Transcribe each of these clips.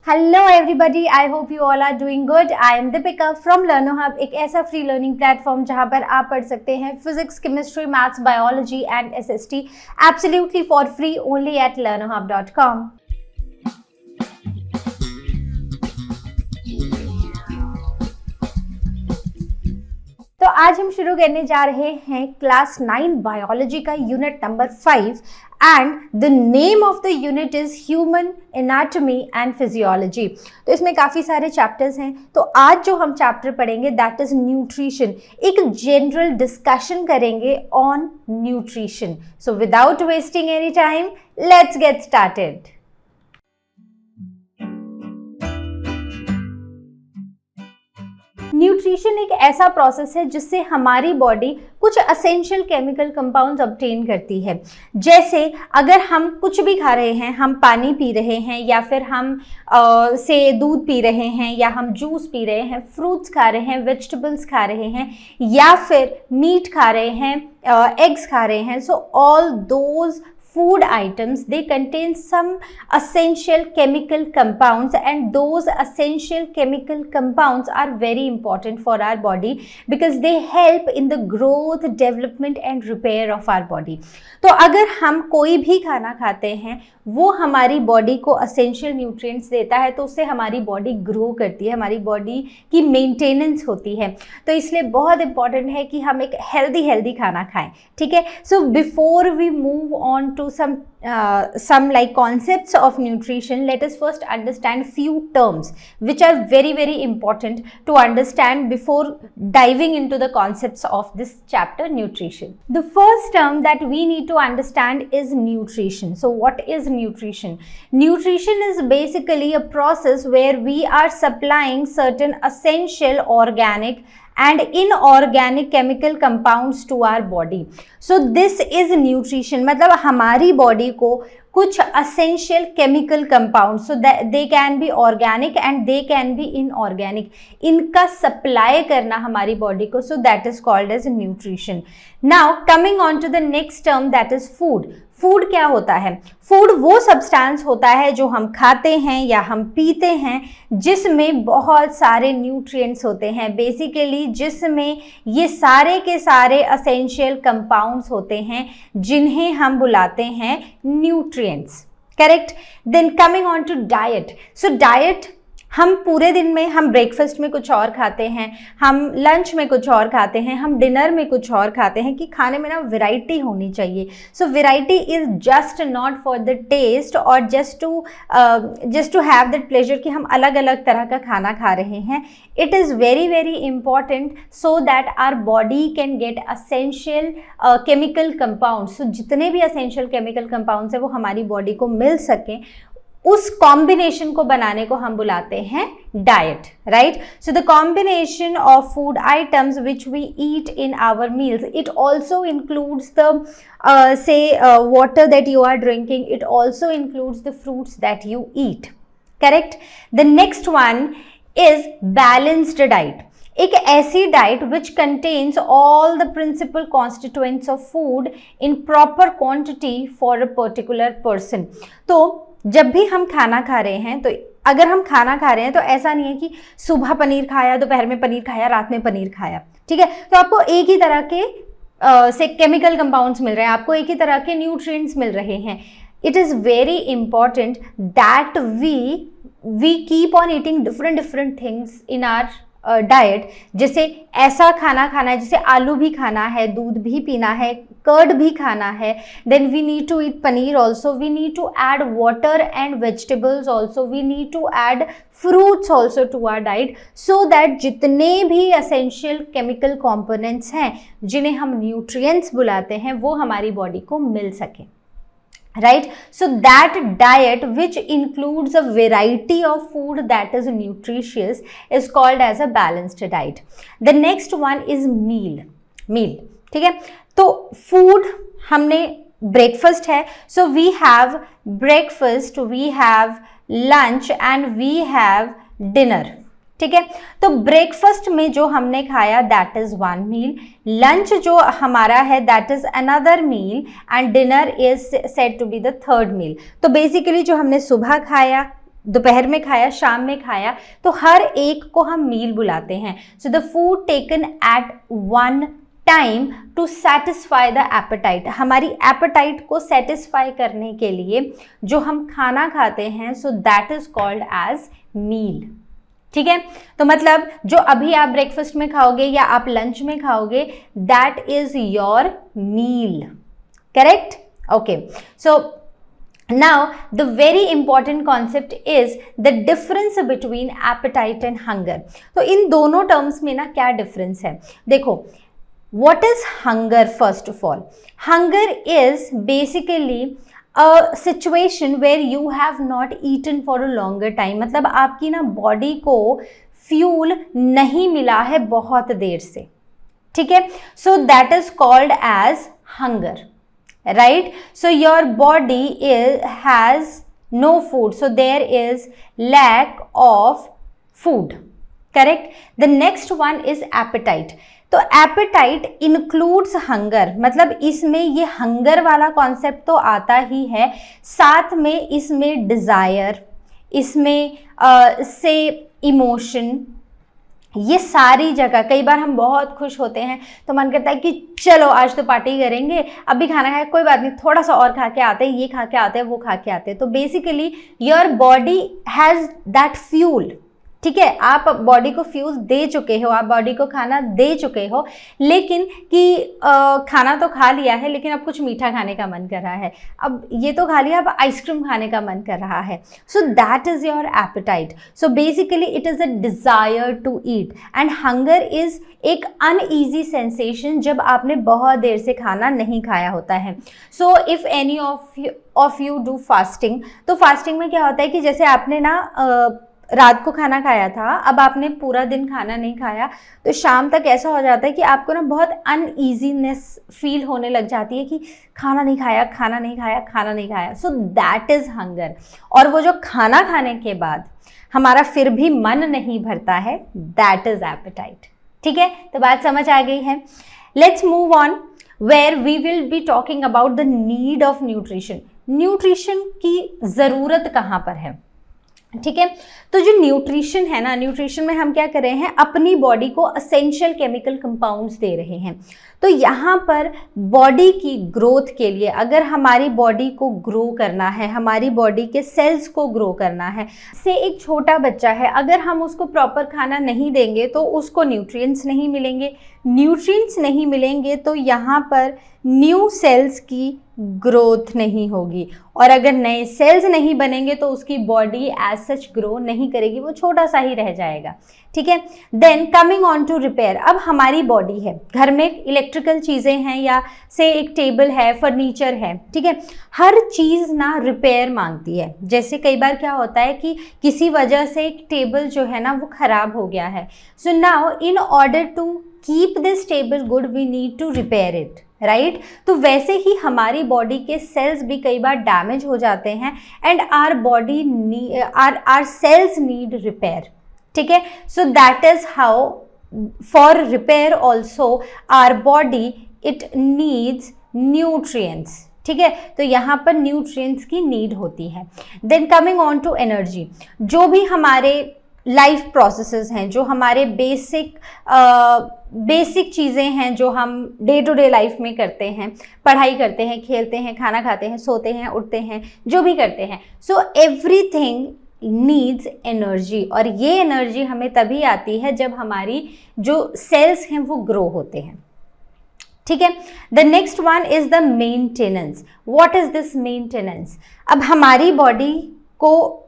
Hello everybody, I hope you all are doing good. I am Deepika from Learno hub, एक ऐसा free learning platform जहां पर आप पढ़ सकते हैं physics, chemistry, maths, biology and SST absolutely for free only at learnohub.com। तो आज हम शुरू करने जा रहे हैं क्लास 9 बायोलॉजी का unit number 5 and the name of the unit is human anatomy and physiology. तो इसमें काफ़ी सारे चैप्टर्स हैं। तो आज जो हम चैप्टर पढ़ेंगे दैट इज न्यूट्रिशन। एक जनरल डिस्कशन करेंगे on nutrition. So without wasting any time let's get started. Nutrition एक ऐसा प्रोसेस है जिससे हमारी बॉडी कुछ असेंशियल केमिकल कंपाउंड्स ऑब्टेन करती है। जैसे अगर हम कुछ भी खा रहे हैं, हम पानी पी रहे हैं या फिर हम से दूध पी रहे हैं या हम जूस पी रहे हैं, फ्रूट्स खा रहे हैं, वेजिटेबल्स खा रहे हैं या फिर मीट खा रहे हैं, एग्स खा रहे हैं, so all those food items, they contain some essential chemical compounds, and those essential chemical compounds are very important for our body because they help in the growth, development and repair of our body. तो अगर हम कोई भी खाना खाते हैं वो हमारी बॉडी को असेंशियल न्यूट्रिएंट्स देता है, तो उससे हमारी बॉडी ग्रो करती है, हमारी बॉडी की मेंटेनेंस होती है। तो इसलिए बहुत इंपॉर्टेंट है कि हम एक हेल्दी खाना खाएं। ठीक है, so before we move on to some like concepts of nutrition, let us first understand few terms which are very important to understand before diving into the concepts of this chapter, nutrition. The first term that we need to understand is nutrition. So what is nutrition? Nutrition is basically a process where we are supplying certain essential organic and inorganic chemical compounds to our body. So this is nutrition. मतलब हमारी body को कुछ essential chemical compounds, so that they can be organic and they can be inorganic, इनका supply करना हमारी body को, so that is called as nutrition. Now coming on to the next term, that is food. Food क्या होता है? Food वो substance होता है जो हम खाते हैं या हम पीते हैं जिसमें बहुत सारे न्यूट्रिएंट्स होते हैं, बेसिकली जिसमें ये सारे के सारे असेंशियल कंपाउंड्स होते हैं जिन्हें हम बुलाते हैं nutrients. Correct. Then coming on to diet. So diet, हम पूरे दिन में हम ब्रेकफास्ट में कुछ और खाते हैं, हम लंच में कुछ और खाते हैं, हम डिनर में कुछ और खाते हैं, कि खाने में ना वैरायटी होनी चाहिए। So variety is just not for the taste और just to have that pleasure कि हम अलग अलग तरह का खाना खा रहे हैं। It is very important so that our body can get essential chemical compounds. So जितने भी असेंशियल केमिकल कंपाउंड्स हैं वो हमारी बॉडी को मिल सकें, उस कॉम्बिनेशन को बनाने को हम बुलाते हैं diet, right. So the combination of food items which we eat in our meals, it also includes the water that you are drinking, it also includes the fruits that you eat, correct. The next one is balanced diet. एक ऐसी diet which contains all the principal constituents of food in proper quantity for a particular person. तो जब भी हम खाना खा रहे हैं, तो अगर हम खाना खा रहे हैं तो ऐसा नहीं है कि सुबह पनीर खाया, दोपहर में पनीर खाया, रात में पनीर खाया। ठीक है, तो आपको एक ही तरह के से केमिकल कंपाउंड्स मिल रहे हैं, आपको एक ही तरह के न्यूट्रिएंट्स मिल रहे हैं। It is very important that we keep on eating different things in our diet. जैसे ऐसा खाना खाना है, जैसे आलू भी खाना है, दूध भी पीना है, कर्ड भी खाना है, then we need to eat paneer also, we need to add water and vegetables also, we need to add fruits also to our diet, so that जितने भी असेंशियल केमिकल कॉम्पोनेंट्स हैं जिन्हें हम न्यूट्रिएंट्स बुलाते हैं वो हमारी बॉडी को मिल सके, right. So that diet which includes a variety of food that is nutritious is called as a balanced diet. The next one is meal. ठीक है, तो food हमने breakfast है, so we have breakfast, we have lunch and we have dinner. ठीक है, तो breakfast में जो हमने खाया that is one meal, lunch जो हमारा है that is another meal and dinner is said to be the third meal. तो बेसिकली जो हमने सुबह खाया दोपहर में खाया, शाम में खाया, तो हर एक को हम मील बुलाते हैं। So the food taken at one time to satisfy the appetite, हमारी एपेटाइट को सेटिस्फाई करने के लिए जो हम खाना खाते हैं, so that is called as meal. ठीक है, तो मतलब जो अभी आप ब्रेकफास्ट में खाओगे या आप लंच में खाओगे, that is your meal, correct? Okay, so now the very important concept is the difference between appetite and hunger। तो इन दोनों टर्म्स में ना क्या डिफरेंस है, देखो, what is hunger? First of all, hunger is basically a situation where you have not eaten for a longer time, मतलब आपकी ना बॉडी को फ्यूल नहीं मिला है बहुत देर से, ठीक है, so that is called as hunger, right? So your body has no food, so there is lack of food, correct? The next one is appetite। तो appetite includes hunger, मतलब इसमें ये hunger वाला कॉन्सेप्ट तो आता ही है, साथ में इसमें desire, इसमें से इमोशन, ये सारी जगह, कई बार हम बहुत खुश होते हैं तो मन करता है कि चलो आज तो पार्टी करेंगे, अभी खाना खाया, कोई बात नहीं, थोड़ा सा और खा के आते हैं, ये खा के आते हैं, वो खा के आते हैं। तो basically your body has that fuel, ठीक है, आप बॉडी को फ्यूल दे चुके हो, आप बॉडी को खाना दे चुके हो, लेकिन कि खाना तो खा लिया है, लेकिन अब कुछ मीठा खाने का मन कर रहा है, अब ये तो खा लिया, अब आइसक्रीम खाने का मन कर रहा है। So that is your appetite. So basically it is a desire to eat, and hunger is एक अनईजी सेंसेशन जब आपने बहुत देर से खाना नहीं खाया होता है। So if any of you do fasting, तो फास्टिंग में क्या होता है कि जैसे आपने ना रात को खाना खाया था, अब आपने पूरा दिन खाना नहीं खाया, तो शाम तक ऐसा हो जाता है कि आपको ना बहुत अनईजीनेस फील होने लग जाती है कि खाना नहीं खाया, खाना नहीं खाया, खाना नहीं खाया। सो दैट इज़ हंगर। और वो जो खाना खाने के बाद हमारा फिर भी मन नहीं भरता है, दैट इज़ एपेटाइट। ठीक है, तो बात समझ आ गई है। Let's move on where we will be talking about the need of nutrition. Nutrition की ज़रूरत कहाँ पर है, ठीक है? तो जो न्यूट्रिशन है ना, न्यूट्रिशन में हम क्या कर रहे हैं, अपनी बॉडी को असेंशियल केमिकल कंपाउंड्स दे रहे हैं। तो यहाँ पर बॉडी की ग्रोथ के लिए, अगर हमारी बॉडी को ग्रो करना है, हमारी बॉडी के सेल्स को ग्रो करना है, से एक छोटा बच्चा है, अगर हम उसको प्रॉपर खाना नहीं देंगे तो उसको न्यूट्रिएंट्स नहीं मिलेंगे, न्यूट्रिएंट्स नहीं मिलेंगे तो यहाँ पर न्यू सेल्स की ग्रोथ नहीं होगी, और अगर नए सेल्स नहीं बनेंगे तो उसकी बॉडी एज सच ग्रो नहीं करेगी, वो छोटा सा ही रह जाएगा। ठीक है, then coming on to repair. अब हमारी बॉडी है, घर में इलेक्ट्रिकल चीज़ें हैं या से एक टेबल है, फर्नीचर है, ठीक है, हर चीज़ ना रिपेयर मांगती है। जैसे कई बार क्या होता है कि किसी वजह से एक टेबल जो है ना वो ख़राब हो गया है, so now in order to keep this table good we need to repair it, right? तो वैसे ही हमारी बॉडी के सेल्स भी कई बार डैमेज हो जाते हैं, and our body our cells need repair. ठीक है, so that is how for repair also our body it needs nutrients. ठीक है, तो यहाँ पर न्यूट्रिएंट्स की नीड होती है। Then coming on to energy, जो भी हमारे लाइफ प्रोसेसेस हैं, जो हमारे बेसिक चीज़ें हैं जो हम डे टू डे लाइफ में करते हैं, पढ़ाई करते हैं, खेलते हैं, खाना खाते हैं, सोते हैं, उठते हैं, जो भी करते हैं, सो एवरीथिंग नीड्स एनर्जी, और ये एनर्जी हमें तभी आती है जब हमारी जो सेल्स हैं वो ग्रो होते हैं। ठीक है, the next one is the maintenance. What is this maintenance? अब हमारी बॉडी को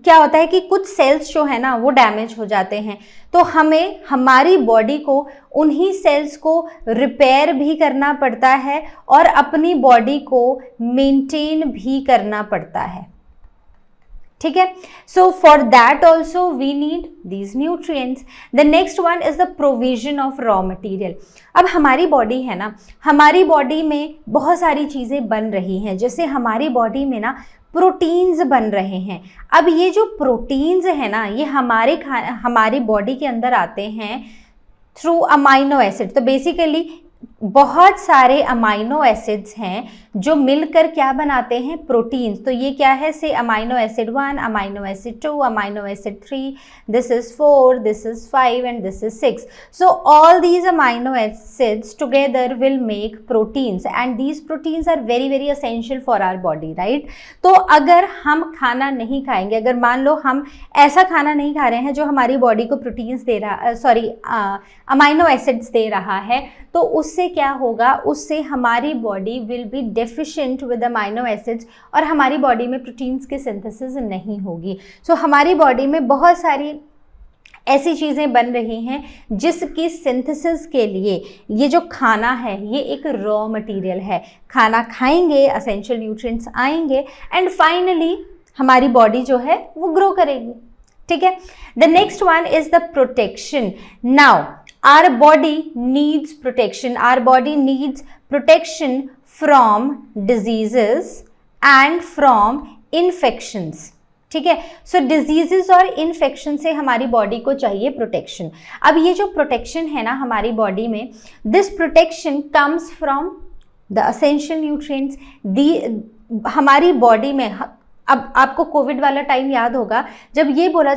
क्या होता है कि कुछ सेल्स जो है ना वो डैमेज हो जाते हैं, तो हमें हमारी बॉडी को उन्हीं सेल्स को रिपेयर भी करना पड़ता है और अपनी बॉडी को मेंटेन भी करना पड़ता है। ठीक है, so for that also we need these nutrients. The next one is the provision of raw material. अब हमारी बॉडी है ना, हमारी बॉडी में बहुत सारी चीज़ें बन रही हैं, जैसे हमारी बॉडी में ना प्रोटीन्स बन रहे हैं। अब ये जो प्रोटीन्स हैं ना, ये हमारी बॉडी के अंदर आते हैं थ्रू अमाइनो एसिड। तो बेसिकली बहुत सारे अमाइनो एसिड्स हैं जो मिलकर क्या बनाते हैं, प्रोटीन्स। तो ये क्या है, से amino acid 1, amino acid 2, amino acid 3, this is 4, this is 5 and this is 6. So all these amino acids together will make proteins and these proteins are very very essential for our body, right? तो अगर हम खाना नहीं खाएंगे, अगर मान लो हम ऐसा खाना नहीं खा रहे हैं जो हमारी बॉडी को प्रोटीन्स दे रहा, अमाइनो एसिड्स दे रहा है, तो उससे क्या होगा, उससे हमारी body will be deficient with amino acids और हमारी बॉडी में प्रोटीन्स की सिंथेसिस नहीं होगी। सो हमारी बॉडी में बहुत सारी ऐसी चीज़ें बन रही हैं जिसकी सिंथेसिस के लिए ये जो खाना है ये एक रॉ मटेरियल है। खाना खाएंगे, एसेंशियल न्यूट्रिएंट्स आएंगे एंड फाइनली हमारी बॉडी जो है वो ग्रो करेगी। ठीक है, the next one is the protection. Now our body needs protection. Our body needs protection from diseases and from infections. ठीक है, सो डिजीजेस और इन्फेक्शन से हमारी बॉडी को चाहिए प्रोटेक्शन। अब ये जो प्रोटेक्शन है ना हमारी बॉडी में, this protection comes from the essential nutrients. हमारी बॉडी में, अब आपको कोविड वाला टाइम याद होगा जब ये बोला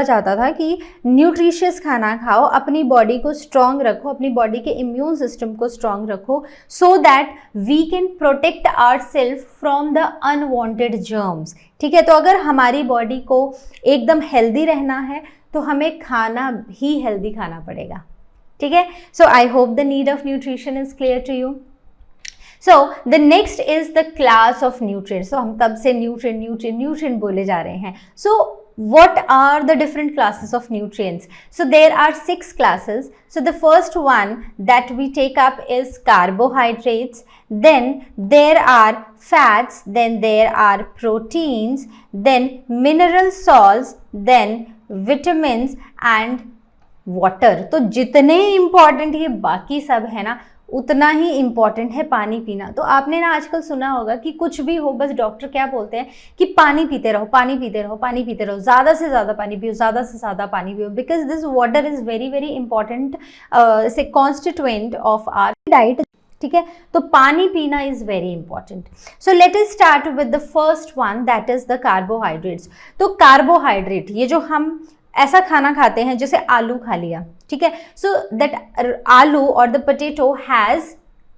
जाता था कि न्यूट्रिशियस खाना खाओ, अपनी बॉडी को स्ट्रॉन्ग रखो, अपनी बॉडी के इम्यून सिस्टम को स्ट्रॉन्ग रखो, so that we can protect ourself from the unwanted germs. ठीक है, तो अगर हमारी बॉडी को एकदम हेल्दी रहना है तो हमें खाना ही हेल्दी खाना पड़ेगा। ठीक है, so I hope the need of nutrition is clear to you. So the next is the class of nutrients. So हम तब से nutrient बोले जा रहे हैं। So what are the different classes of nutrients? So there are 6 classes. So the first one that we take up is carbohydrates. Then there are fats. Then there are proteins. Then mineral salts. Then vitamins and water. तो जितने important ये बाकी सब है ना, उतना ही important है पानी पीना। तो आपने ना आजकल सुना होगा कि कुछ भी हो बस डॉक्टर क्या बोलते हैं कि पानी पीते रहो, पानी पीते रहो, पानी पीते रहो, ज़्यादा से ज़्यादा पानी पियो, ज़्यादा से ज़्यादा पानी पियो, because this water is very very important से कॉन्स्टिट्यूएंट ऑफ आवर डाइट। ठीक है, तो पानी पीना is very important. So let us start with the first one, that is the carbohydrates. तो कार्बोहाइड्रेट, ये जो हम ऐसा खाना खाते हैं जैसे आलू खा लिया, ठीक है, सो दैट आलू और द पोटैटो हैज़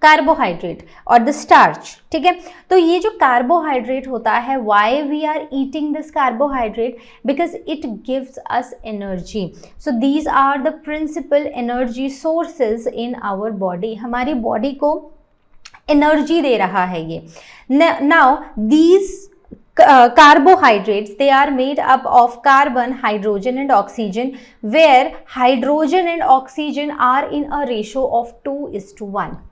कार्बोहाइड्रेट और द स्टार्च। ठीक है, तो ये जो कार्बोहाइड्रेट होता है, why we are eating this carbohydrate, because it gives us energy. So these are the principal energy sources in our body. हमारी बॉडी को एनर्जी दे रहा है ये। Now these carbohydrates, they are made up of carbon, hydrogen and oxygen, where hydrogen and oxygen are in a ratio of 2:1.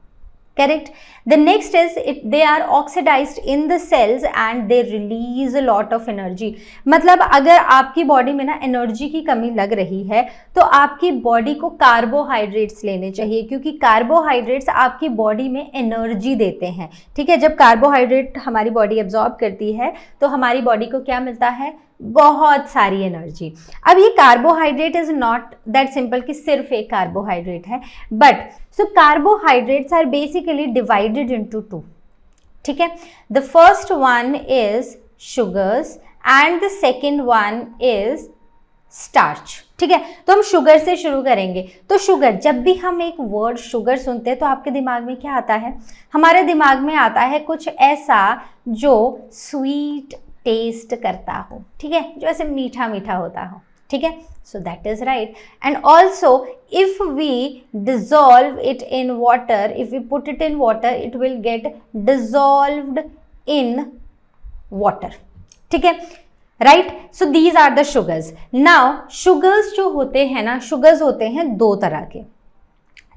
Correct. The next is they are oxidized in the cells and they release a lot of energy. मतलब अगर आपकी body में ना energy की कमी लग रही है तो आपकी बॉडी को कार्बोहाइड्रेट्स लेने चाहिए, क्योंकि कार्बोहाइड्रेट्स आपकी बॉडी में एनर्जी देते हैं। ठीक है, जब कार्बोहाइड्रेट हमारी बॉडी एब्जॉर्ब करती है तो हमारी बॉडी को क्या मिलता है, बहुत सारी एनर्जी। अब ये carbohydrate is not that simple कि सिर्फ एक कार्बोहाइड्रेट है, but so carbohydrates are basically divided into 2। ठीक है, the first one is sugars and the second one is starch. ठीक है, तो हम शुगर से शुरू करेंगे। तो शुगर, जब भी हम एक वर्ड शुगर सुनते हैं तो आपके दिमाग में क्या आता है, हमारे दिमाग में आता है कुछ ऐसा जो स्वीट टेस्ट करता हो। ठीक है, जो ऐसे मीठा मीठा होता हो। ठीक है, so that is right. And also if we dissolve it in water, if we put it in water, it will get dissolved in water. ठीक है, right. So these are the sugars. Now sugars जो होते हैं ना, sugars होते हैं 2 तरह के।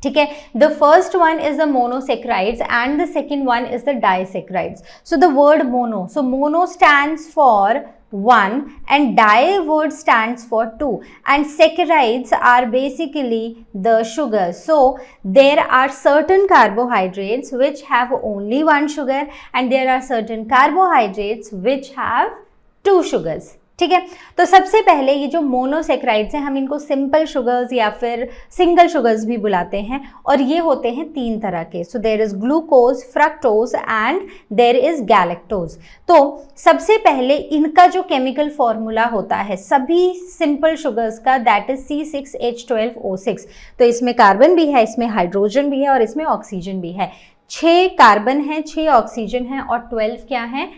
ठीक है, the first one is the monosaccharides and the second one is the disaccharides. So the word mono, so mono stands for 1 and di word stands for 2, and saccharides are basically the sugar. So there are certain carbohydrates which have only 1 sugar and there are certain carbohydrates which have 2 sugars. ठीक है। तो सबसे पहले ये जो monosaccharides हैं, हम इनको सिंपल शुगर्स या फिर सिंगल शुगर्स भी बुलाते हैं, और ये होते हैं 3 तरह के। So there is glucose, fructose and there is galactose. तो सबसे पहले इनका जो केमिकल फॉर्मूला होता है सभी सिंपल शुगर्स का, दैट इज C6H12O6। तो इसमें कार्बन भी है, इसमें हाइड्रोजन भी है और इसमें ऑक्सीजन भी है। 6 कार्बन है, 6 ऑक्सीजन है और 12 क्या है,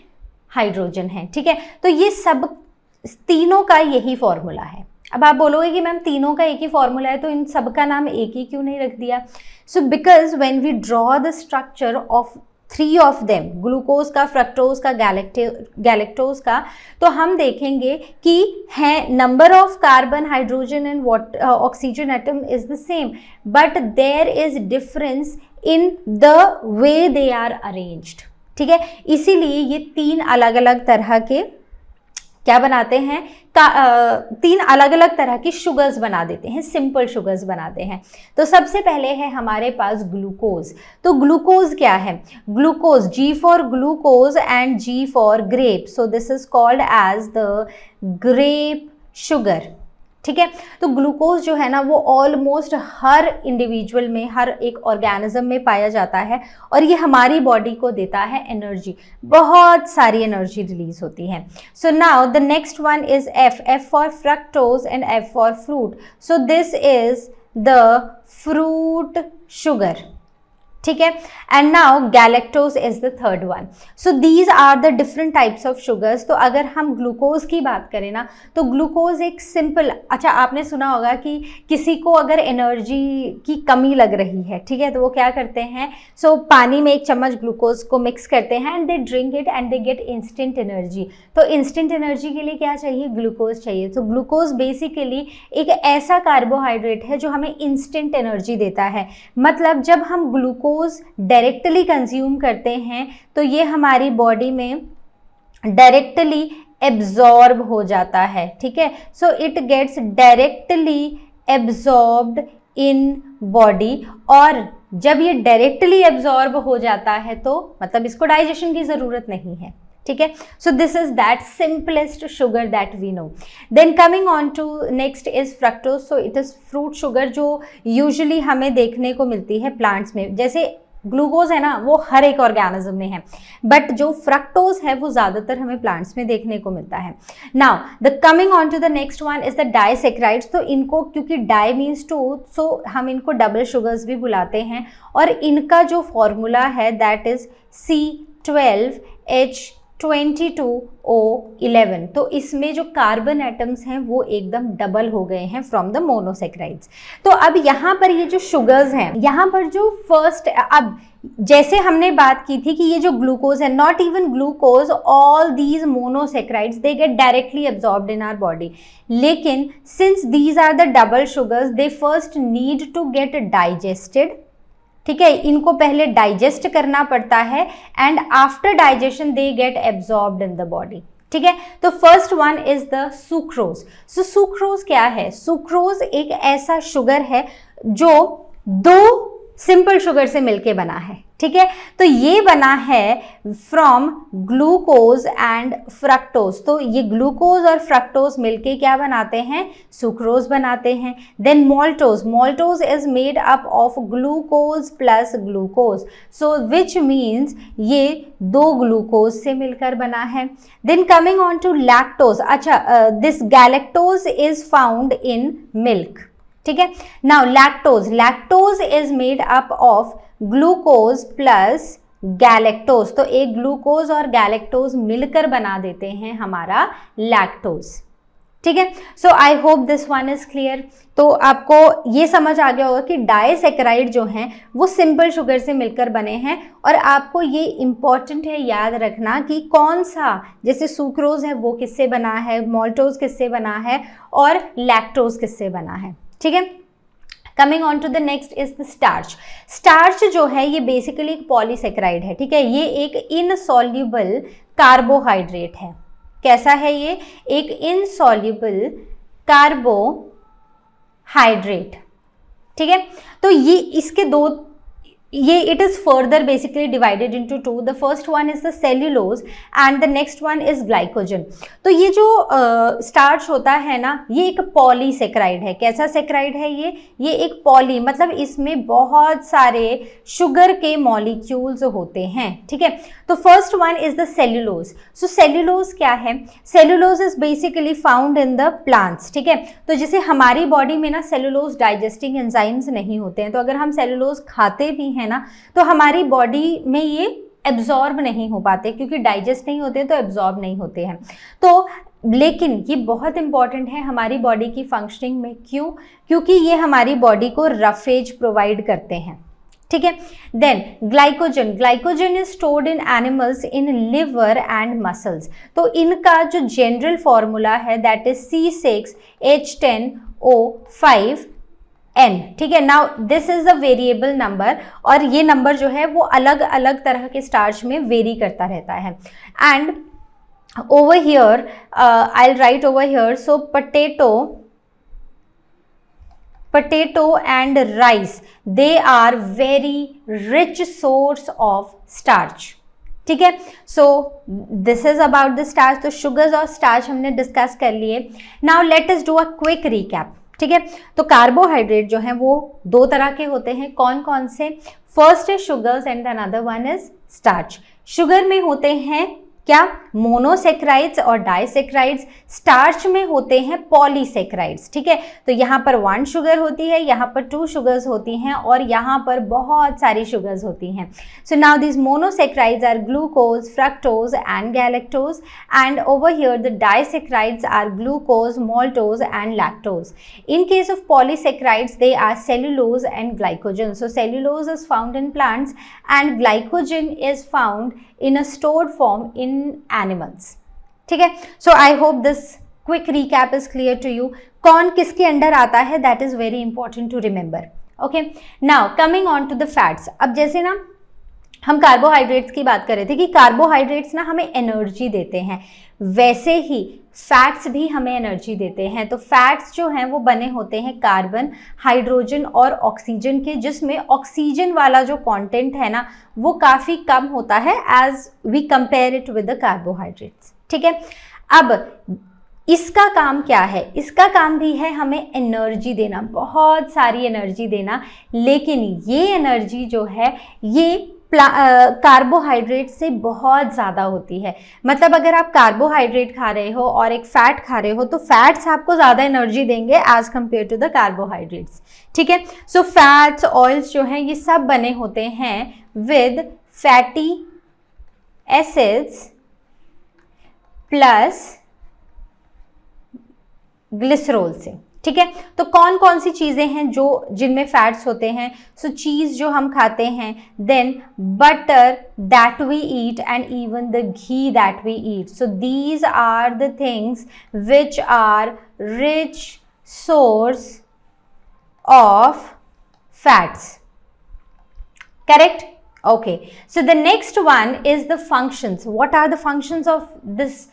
हाइड्रोजन है। ठीक है, तो ये सब तीनों का यही फॉर्मूला है। अब आप बोलोगे कि मैम तीनों का एक ही फॉर्मूला है तो इन सब का नाम एक ही क्यों नहीं रख दिया? So because when we draw the structure of 3 of them, glucose का, फ्रक्टोज का, गैलेक्टोज का, तो हम देखेंगे कि है number of carbon, hydrogen and oxygen atom is the same, but there is difference in the way they are arranged. ठीक है, इसीलिए ये 3 अलग अलग तरह के क्या बनाते हैं, 3 अलग अलग तरह की शुगर्स बना देते हैं, सिंपल शुगर्स बनाते हैं। तो सबसे पहले है हमारे पास ग्लूकोज। तो ग्लूकोज क्या है? Glucose, G for glucose and G for grape, so this is called as the grape sugar. ठीक है, तो ग्लूकोज जो है ना वो ऑलमोस्ट हर इंडिविजुअल में, हर एक ऑर्गेनिज्म में पाया जाता है और ये हमारी बॉडी को देता है एनर्जी, बहुत सारी एनर्जी रिलीज होती है। So now the next one is F for fructose and F for fruit, so this is the fruit sugar. ठीक है, and now galactose is the third one. So these are the different types of sugars. तो अगर हम glucose की बात करें ना, तो ग्लूकोज एक सिंपल, अच्छा आपने सुना होगा कि किसी को अगर एनर्जी की कमी लग रही है, ठीक है, तो वो क्या करते हैं, सो पानी में 1 चम्मच ग्लूकोज को मिक्स करते हैं and they drink it and they get instant energy. तो इंस्टेंट एनर्जी के लिए क्या चाहिए, ग्लूकोज चाहिए। तो ग्लूकोज बेसिकली एक ऐसा कार्बोहाइड्रेट है जो हमें इंस्टेंट एनर्जी देता है। मतलब जब हम ग्लूकोज डायरेक्टली कंज्यूम करते हैं तो ये हमारी बॉडी में डायरेक्टली एब्जॉर्ब हो जाता है। ठीक है, so it gets directly absorbed in body, और जब ये डायरेक्टली एब्जॉर्ब हो जाता है तो मतलब इसको डाइजेशन की जरूरत नहीं है। ठीक है, so this is that simplest sugar that we know. Then coming on to next is fructose. So it is fruit sugar जो यूजुअली हमें देखने को मिलती है प्लांट्स में। जैसे ग्लूकोज है ना वो हर एक ऑर्गेनिज्म में है, बट जो फ्रक्टोज है वो ज़्यादातर हमें प्लांट्स में देखने को मिलता है। Now the coming on to the next one is the disaccharides. तो इनको क्योंकि डाई मीन्स 2, सो हम इनको डबल शुगर्स भी बुलाते हैं, और इनका जो फॉर्मूला है दैट इज C12H22O11। तो इसमें जो कार्बन एटम्स हैं वो एकदम डबल हो गए हैं फ्रॉम द मोनोसेक्राइड्स। तो अब यहाँ पर ये जो शुगर्स हैं, यहाँ पर जो फर्स्ट, अब जैसे हमने बात की थी कि ये जो ग्लूकोज है, not even glucose, all these monosaccharides they get directly absorbed in our body, लेकिन since these are the double sugars they first need to get digested. ठीक है, इनको पहले डाइजेस्ट करना पड़ता है and after digestion they get absorbed in the body. ठीक है, तो first one is the sucrose. So sucrose क्या है? सुक्रोज एक ऐसा शुगर है जो 2 सिंपल शुगर से मिलके बना है। ठीक है, तो ये बना है फ्रॉम ग्लूकोज एंड फ्रक्टोज। तो ये ग्लूकोज और फ्रक्टोज मिलके क्या बनाते हैं? सुक्रोज बनाते हैं। Then maltose, maltose is made up of glucose plus glucose, so which means ये 2 ग्लूकोज से मिलकर बना है। Then coming on to lactose. अच्छा, this galactose is found in milk. ठीक है, now lactose, lactose is made up of glucose plus galactose. तो एक ग्लूकोज और गैलेक्टोज मिलकर बना देते हैं हमारा लैक्टोज। ठीक है, so I hope this one is clear. तो आपको ये समझ आ गया होगा कि डाइसेक्राइड जो हैं वो सिंपल शुगर से मिलकर बने हैं, और आपको ये इंपॉर्टेंट है याद रखना कि कौन सा, जैसे सुक्रोज है वो किससे बना है, मोल्टोज किससे बना है, और लैक्टोज किससे बना है। ठीक है, coming on to the next is the starch. Starch जो है ये बेसिकली एक पॉलीसेक्राइड है। ठीक है, ये एक इनसॉल्युबल कार्बोहाइड्रेट है। कैसा है ये? एक इनसॉल्युबल कार्बोहाइड्रेट। ठीक है, तो ये इसके 2 ये it is further basically divided into two. The first one is the cellulose and the next one is glycogen. तो ये जो स्टार्च होता है ना, ये एक पॉलीसेक्राइड है। कैसा सेक्राइड है ये एक पॉली, मतलब इसमें बहुत सारे शुगर के मॉलिक्यूल्स होते हैं, ठीक है। तो first one is the cellulose. So cellulose क्या है? Cellulose is basically found in the plants, ठीक है। तो जैसे हमारी बॉडी में ना सेल्यूलोज डाइजेस्टिंग एंजाइम्स नहीं होते हैं, तो अगर हम सेल्यूलोज खाते भी है ना, तो हमारी बॉडी में ये एब्जॉर्ब नहीं हो पाते, क्योंकि डाइजेस्ट नहीं होते तो एब्जॉर्ब नहीं होते हैं। तो लेकिन ये बहुत इंपॉर्टेंट है हमारी बॉडी की फंक्शनिंग में। क्यों? क्योंकि ये हमारी बॉडी को रफेज प्रोवाइड करते हैं, ठीक है। Then glycogen, glycogen is stored in animals in liver and muscles. तो इनका जो जनरल फॉर्मूला है दैट इज C6H10O5 N, ठीक है। Now this is a variable number, और ये नंबर जो है वो अलग अलग तरह के स्टार्च में वेरी करता रहता है। And over here I will write over here, so potato and rice, they are very rich source of starch, ठीक है। So this is about the starch. तो शुगर्स और स्टार्च हमने डिस्कस कर लिए। Now let us do a quick recap, ठीक है। तो कार्बोहाइड्रेट जो है वो दो तरह के होते हैं। कौन कौन से? First is sugars and another one is starch. Sugar में होते हैं क्या? मोनोसेक्राइड्स और डाइसेक्राइड्स। स्टार्च में होते हैं पॉलीसेक्राइड्स, ठीक है। तो यहाँ पर 1 शुगर होती है, यहाँ पर 2 शुगर्स होती हैं, और यहाँ पर बहुत सारी शुगर्स होती हैं। So now this monosaccharides are glucose, fructose and galactose, and over here the disaccharides are glucose, maltose and lactose. In case of polysaccharides, they are cellulose and glycogen. So cellulose is found in plants and glycogen is found in a stored form in animals, ठीक है। So I hope this quick recap is clear to you. कौन किसके under आता है, that is very important to remember. Okay, now coming on to the fats. अब जैसे ना हम कार्बोहाइड्रेट्स की बात कर रहे थे कि कार्बोहाइड्रेट्स ना हमें एनर्जी देते हैं, वैसे ही फैट्स भी हमें एनर्जी देते हैं। तो फैट्स जो हैं वो बने होते हैं कार्बन, हाइड्रोजन और ऑक्सीजन के, जिसमें ऑक्सीजन वाला जो कंटेंट है ना वो काफ़ी कम होता है as we compare it with the carbohydrates, ठीक है। अब इसका काम क्या है? इसका काम भी है हमें एनर्जी देना, बहुत सारी एनर्जी देना, लेकिन ये एनर्जी जो है ये कार्बोहाइड्रेट से बहुत ज़्यादा होती है। मतलब अगर आप कार्बोहाइड्रेट खा रहे हो और एक फैट खा रहे हो, तो फैट्स आपको ज़्यादा एनर्जी देंगे as compare to the carbohydrates, ठीक है। सो फैट्स, ऑयल्स जो हैं ये सब बने होते हैं with fatty acids plus glycerol से, ठीक है। तो कौन कौन सी चीज़ें हैं जो जिनमें फैट्स होते हैं? सो चीज़ जो हम खाते हैं, then butter that we eat and even the ghee that we eat. So these are the things which are rich source of fats, correct? Okay, so the next one is the functions. What are the functions of this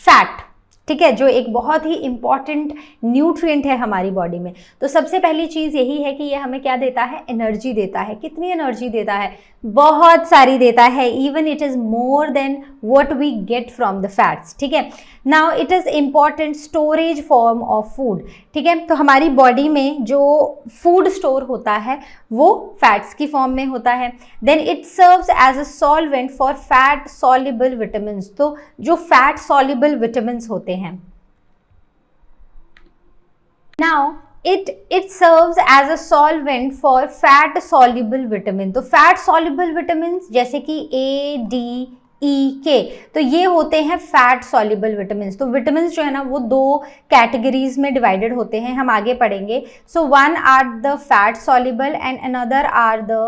fat? ठीक है, जो एक बहुत ही important nutrient है हमारी body में। तो सबसे पहली चीज़ यही है कि ये हमें क्या देता है? एनर्जी देता है। कितनी एनर्जी देता है? बहुत सारी देता है। Even it is more than what we get from the fats, ठीक है। Now it is important storage form of food, ठीक है। तो हमारी बॉडी में जो फूड स्टोर होता है वो फैट्स की फॉर्म में होता है। Then it serves as a solvent for fat soluble vitamins. तो जो फैट सॉल्युबल विटामिन्स होते हैं, now it serves as a solvent for fat soluble vitamin। तो फैट soluble vitamins जैसे कि A, D, E, K, तो ये होते हैं फैट soluble vitamins। तो vitamins जो है ना वो 2 कैटेगरीज में डिवाइडेड होते हैं, हम आगे पढ़ेंगे। सो one are the fat soluble and another are the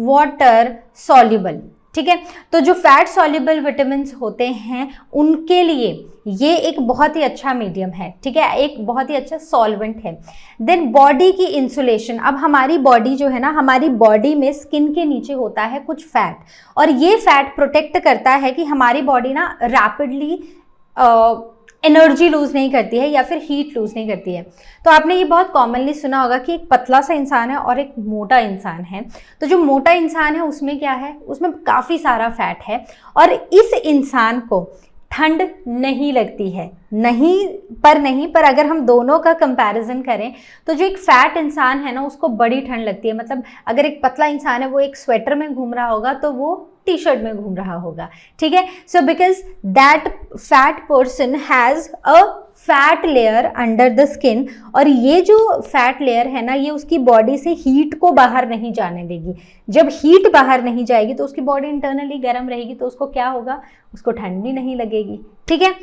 water soluble, ठीक है। तो जो फैट सॉल्युबल विटामिन्स होते हैं उनके लिए ये एक बहुत ही अच्छा मीडियम है, ठीक है, एक बहुत ही अच्छा सॉल्वेंट है। देन बॉडी की इंसुलेशन। अब हमारी बॉडी जो है ना, हमारी बॉडी में स्किन के नीचे होता है कुछ फैट, और ये फैट प्रोटेक्ट करता है कि हमारी बॉडी ना रैपिडली एनर्जी लूज नहीं करती है या फिर हीट लूज नहीं करती है। तो आपने ये बहुत कॉमनली सुना होगा कि एक पतला सा इंसान है और एक मोटा इंसान है। तो जो मोटा इंसान है उसमें क्या है, उसमें काफ़ी सारा फैट है और इस इंसान को ठंड नहीं लगती है। नहीं पर अगर हम दोनों का कंपैरिजन करें तो जो एक फैट इंसान है ना उसको बड़ी ठंड लगती है। मतलब अगर एक पतला इंसान है वो एक स्वेटर में घूम रहा होगा तो वो टी शर्ट में घूम रहा होगा, ठीक है। So because that fat person has a fat layer under the skin, और ये जो फैट लेयर है ना ये उसकी बॉडी से हीट को बाहर नहीं जाने देगी। जब हीट बाहर नहीं जाएगी तो उसकी बॉडी इंटरनली गर्म रहेगी, तो उसको क्या होगा, उसको ठंड भी नहीं लगेगी, ठीक है।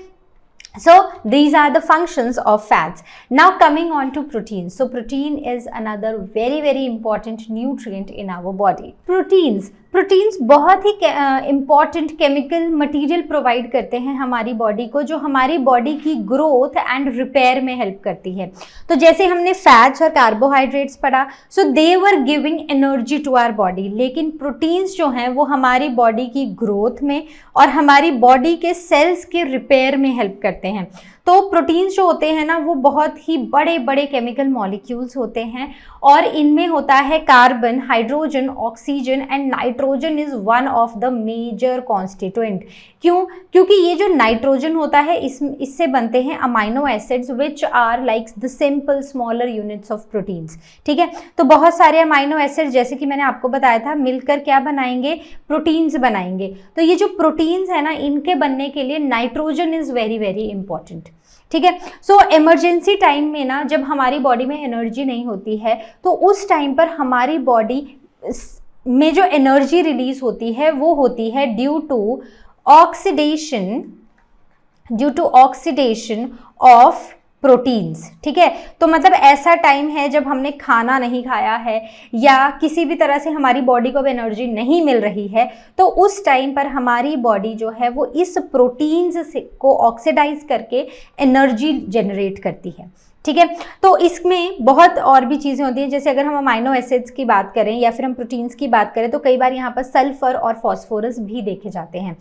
So these are the functions of fats. Now coming on to proteins. So protein is another very important nutrient in our body. Proteins बहुत ही इम्पॉर्टेंट केमिकल मटेरियल प्रोवाइड करते हैं हमारी बॉडी को, जो हमारी बॉडी की ग्रोथ एंड रिपेयर में हेल्प करती है। तो जैसे हमने फैट्स और कार्बोहाइड्रेट्स पढ़ा, so they were giving energy to our body, लेकिन प्रोटीन्स जो हैं वो हमारी बॉडी की ग्रोथ में और हमारी बॉडी के सेल्स के रिपेयर में हेल्प करते हैं। तो प्रोटीन्स जो होते हैं ना वो बहुत ही बड़े बड़े केमिकल मॉलिक्यूल्स होते हैं और इनमें होता है carbon, hydrogen, oxygen and nitrogen is one of the major constituent. क्यों? क्योंकि ये जो नाइट्रोजन होता है इससे बनते हैं amino acids which are like the simple smaller units of proteins, ठीक है। तो बहुत सारे अमाइनो एसिड्स जैसे कि मैंने आपको बताया था मिलकर क्या बनाएंगे, प्रोटीन्स बनाएंगे। तो ये जो प्रोटीन्स है ना इनके बनने के लिए नाइट्रोजन इज वेरी इंपॉर्टेंट, ठीक है। सो इमरजेंसी टाइम में ना जब हमारी बॉडी में एनर्जी नहीं होती है तो उस टाइम पर हमारी बॉडी में जो एनर्जी रिलीज होती है वो होती है due to oxidation of proteins, ठीक है। तो मतलब ऐसा टाइम है जब हमने खाना नहीं खाया है या किसी भी तरह से हमारी बॉडी को अब एनर्जी नहीं मिल रही है, तो उस टाइम पर हमारी बॉडी जो है वो इस प्रोटीन्स को ऑक्सीडाइज करके एनर्जी जनरेट करती है, ठीक है। तो इसमें बहुत और भी चीज़ें होती हैं, जैसे अगर हम अमाइनो एसिड्स की बात करें या फिर हम प्रोटीन्स की बात करें तो कई बार यहाँ पर सल्फर और फॉस्फोरस भी देखे जाते हैं।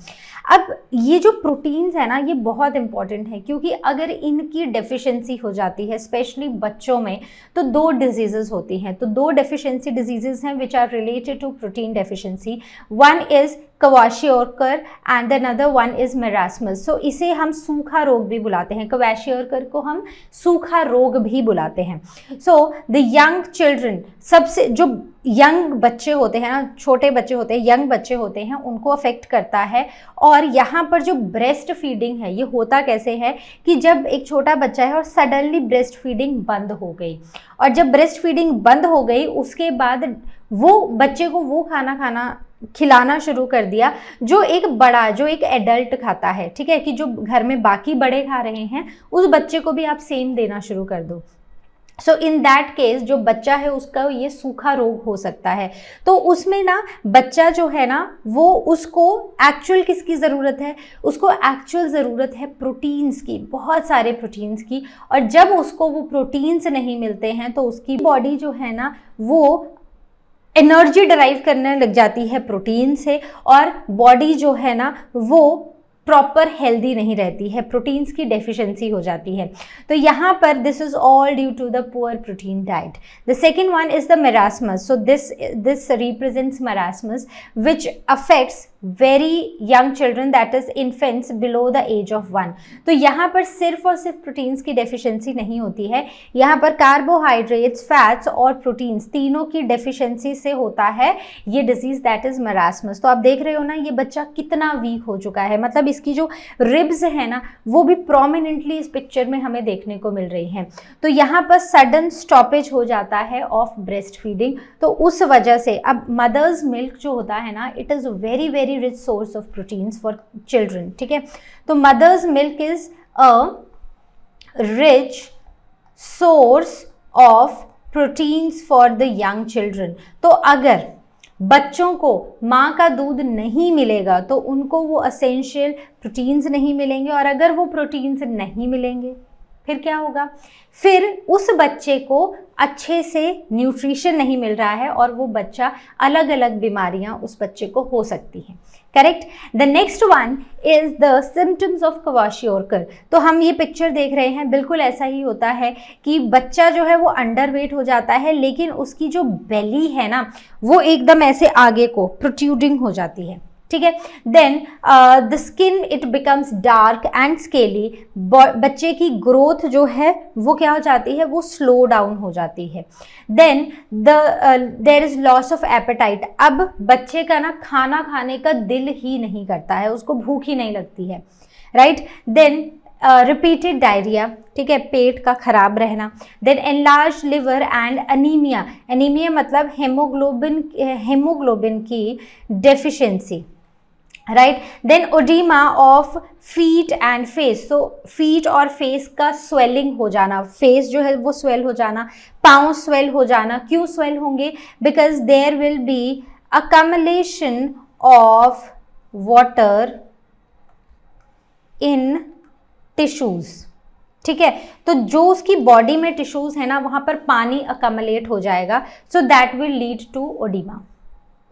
अब ये जो प्रोटीन्स है ना ये बहुत इंपॉर्टेंट है, क्योंकि अगर इनकी डेफिशिएंसी हो जाती है स्पेशली बच्चों में तो दो डिजीजेस होती हैं। तो दो डेफिशिएंसी डिजीजेस हैं which are related to protein deficiency. One is kwashiorkor and another one is marasmus. So इसे हम सूखा रोग भी बुलाते हैं, क्वाशियोरकर को हम सूखा रोग भी बुलाते हैं। सो द यंग चिल्ड्रन, सबसे जो यंग बच्चे होते हैं ना, छोटे बच्चे होते हैं, यंग बच्चे होते हैं, उनको अफेक्ट करता है। और यहाँ पर जो ब्रेस्ट फीडिंग है ये होता कैसे है कि जब एक छोटा बच्चा है और सडनली ब्रेस्ट फीडिंग बंद हो गई, और जब ब्रेस्ट फीडिंग बंद हो गई उसके बाद वो बच्चे को वो खाना खिलाना शुरू कर दिया जो एक एडल्ट खाता है, ठीक है, कि जो घर में बाकी बड़े खा रहे हैं उस बच्चे को भी आप सेम देना शुरू कर दो। सो इन दैट केस जो बच्चा है उसका ये सूखा रोग हो सकता है। तो उसमें ना बच्चा जो है ना वो उसको एक्चुअल किसकी ज़रूरत है, उसको एक्चुअल ज़रूरत है प्रोटीन्स की, बहुत सारे प्रोटीन्स की। और जब उसको वो प्रोटीन्स नहीं मिलते हैं तो उसकी बॉडी जो है ना वो एनर्जी डराइव करने लग जाती है प्रोटीन से, और बॉडी जो है ना वो प्रॉपर हेल्दी नहीं रहती है, प्रोटीन्स की डेफिशिएंसी हो जाती है। तो यहाँ पर this is all due to the poor protein diet. The second one is the marasmus. So this represents marasmus which affects very young children, that is infants below the age of 1। तो यहाँ पर सिर्फ और सिर्फ proteins की deficiency नहीं होती है, यहाँ पर कार्बोहाइड्रेट्स, फैट्स और प्रोटीन्स तीनों की डेफिशिएंसी से होता है ये डिजीज, दैट इज मेरास्मस। तो आप देख रहे हो ना ये बच्चा कितना वीक हो चुका है, मतलब इसकी जो रिब्स है ना वो भी प्रोमिनेंटली इस पिक्चर में हमें देखने को मिल रही हैं। तो यहाँ पर सडन स्टॉपेज हो जाता है ऑफ ब्रेस्ट फीडिंग। तो उस वजह से अब मदर्स मिल्क जो होता है ना it is very rich source of proteins for children, ठीक है। तो mother's milk is a rich source of proteins for the young children. तो अगर बच्चों को माँ का दूध नहीं मिलेगा तो उनको वो एसेंशियल प्रोटीन्स नहीं मिलेंगे, और अगर वो प्रोटीन्स नहीं मिलेंगे फिर क्या होगा, फिर उस बच्चे को अच्छे से न्यूट्रिशन नहीं मिल रहा है और वो बच्चा अलग अलग बीमारियां उस बच्चे को हो सकती हैं। Correct. The next one is the symptoms of kwashiorkor. तो हम ये पिक्चर देख रहे हैं, बिल्कुल ऐसा ही होता है कि बच्चा जो है वो अंडरवेट हो जाता है, लेकिन उसकी जो बेली है ना वो एकदम ऐसे आगे को प्रोट्रूडिंग हो जाती है। ठीक है। Then the skin it becomes dark and scaly. बच्चे की ग्रोथ जो है वो क्या हो जाती है, वो स्लो डाउन हो जाती है। Then there is loss of appetite. अब बच्चे का ना खाना खाने का दिल ही नहीं करता है, उसको भूख ही नहीं लगती है, राइट। देन रिपीटेड डायरिया, ठीक है, पेट का खराब रहना। Then enlarge liver and anaemia. Anaemia मतलब हेमोग्लोबिन की deficiency, right. Then oedema of feet and face. तो फीट और फेस का स्वेलिंग हो जाना, फेस जो है वो स्वेल हो जाना, पाँव स्वेल हो जाना। क्यों स्वेल होंगे? Because there will be accumulation of water in tissues. ठीक है, तो जो उसकी बॉडी में टिश्यूज है ना वहां पर पानी अकमलेट हो जाएगा, so that will lead to oedema.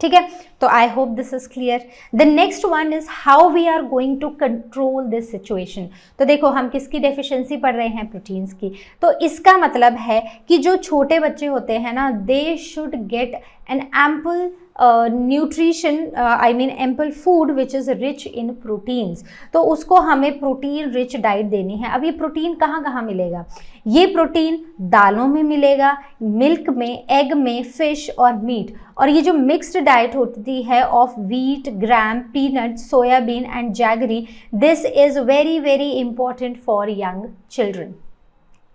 ठीक है, तो I hope this is clear. The next one is how we are going to control this situation. तो देखो हम किसकी डेफिशिएंसी पढ़ रहे हैं, प्रोटीन्स की। तो इसका मतलब है कि जो छोटे बच्चे होते हैं ना, they should get an ample nutrition, I mean ample food which is rich in proteins. तो उसको हमें प्रोटीन रिच डाइट देनी है। अब ये प्रोटीन कहाँ कहाँ मिलेगा? ये प्रोटीन दालों में मिलेगा, मिल्क में, एग में, फिश और मीट। और ये जो मिक्स्ड डाइट होती है of wheat, gram, peanut, soybean and jaggery, this is very very important for young children.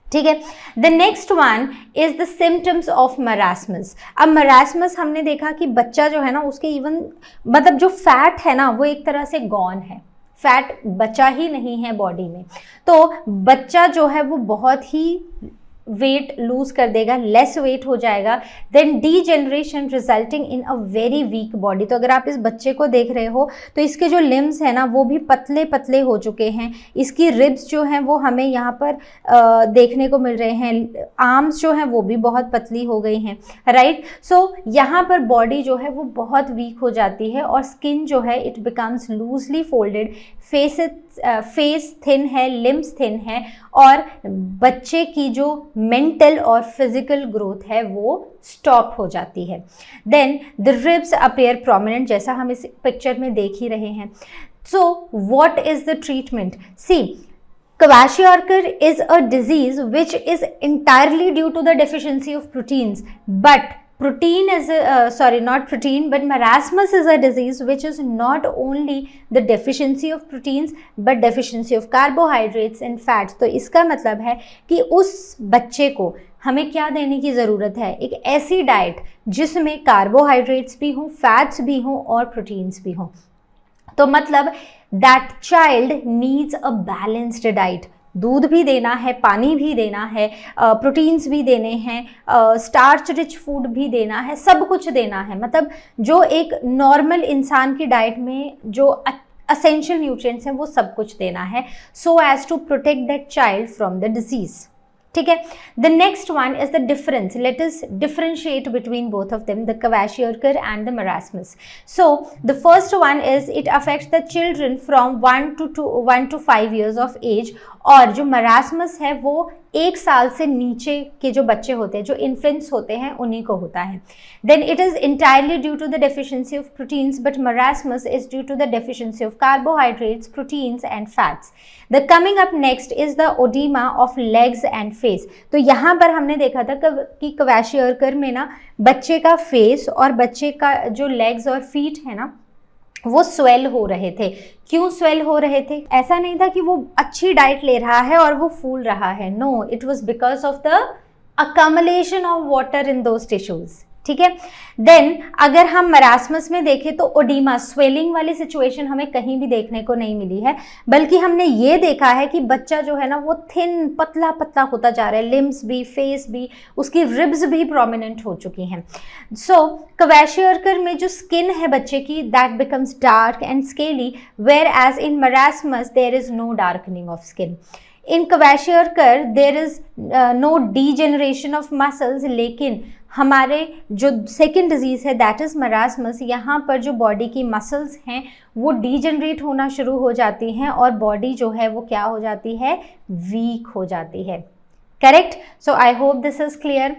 ठीक है। The next one is the symptoms of marasmus. अब मरास्मस हमने देखा कि बच्चा जो है ना उसके इवन मतलब जो फैट है ना वो एक तरह से गॉन है, फैट बचा ही नहीं है बॉडी में। तो बच्चा जो है वो बहुत ही वेट लूज कर देगा, लेस वेट हो जाएगा। Then degeneration resulting in a very weak body. तो अगर आप इस बच्चे को देख रहे हो तो इसके जो लिम्स है ना वो भी पतले पतले हो चुके हैं। इसकी रिब्स जो हैं वो हमें यहाँ पर देखने को मिल रहे हैं। आर्म्स जो हैं वो भी बहुत पतली हो गई हैं, राइट। सो यहाँ पर बॉडी जो है वो बहुत वीक हो जाती है और स्किन जो है it becomes loosely folded, face thin है, लिम्स थिन है और बच्चे की जो मेंटल और फिजिकल ग्रोथ है वो स्टॉप हो जाती है। Then the ribs appear prominent, जैसा हम इस पिक्चर में देख ही रहे हैं। So what is the treatment? See, Kwashiorkor is a disease which is entirely due to the deficiency of proteins, but marasmus is a disease which is not only the deficiency of proteins but deficiency of carbohydrates and fats। तो इसका मतलब है कि उस बच्चे को हमें क्या देने की ज़रूरत है? एक ऐसी डाइट जिसमें कार्बोहाइड्रेट्स भी हों, फैट्स भी हों और प्रोटीन्स भी हों। तो मतलब that child needs a balanced diet. दूध भी देना है, पानी भी देना है, प्रोटीन्स भी देने हैं, स्टार्च रिच फूड भी देना है, सब कुछ देना है। मतलब जो एक नॉर्मल इंसान की डाइट में जो असेंशियल न्यूट्रिएंट्स हैं वो सब कुछ देना है, so as to protect that child from the disease. ठीक है। The next one is the difference. Let us differentiate between both of them, the kwashiorkor and the marasmus. So the first one is it affects the children from 1 to 5 years of age. और जो marasmus है वो 1 साल से नीचे के जो बच्चे होते हैं, जो इन्फेंट्स होते हैं, उन्हीं को होता है। Then it is entirely due to the deficiency of proteins, but marasmus is due to the deficiency of carbohydrates, proteins and fats. The coming up next is the oedema of legs and face. तो यहाँ पर हमने देखा था कि kwashiorkor में ना बच्चे का फेस और बच्चे का जो लेग्स और फीट है ना वो स्वेल हो रहे थे। क्यों स्वेल हो रहे थे? ऐसा नहीं था कि वो अच्छी डाइट ले रहा है और वो फूल रहा है, no, it was because of the accumulation of water in those tissues. ठीक है। देन अगर हम मरास्मस में देखें तो ओडीमा, स्वेलिंग वाली सिचुएशन हमें कहीं भी देखने को नहीं मिली है, बल्कि हमने ये देखा है कि बच्चा जो है ना वो थिन, पतला पतला होता जा रहा है, लिम्स भी, फेस भी, उसकी रिब्स भी प्रोमिनेंट हो चुकी हैं। सो क्वाशियोरकर में जो स्किन है बच्चे की that becomes dark and scaly, whereas in marasmus there is no darkening of skin. In kwashiorkor there is no degeneration of muscles, लेकिन हमारे जो सेकेंड डिजीज़ है दैट इज़ मरासमस, यहाँ पर जो बॉडी की मसल्स हैं वो डीजनरेट होना शुरू हो जाती हैं और बॉडी जो है वो क्या हो जाती है, वीक हो जाती है। Correct? So I hope this is clear.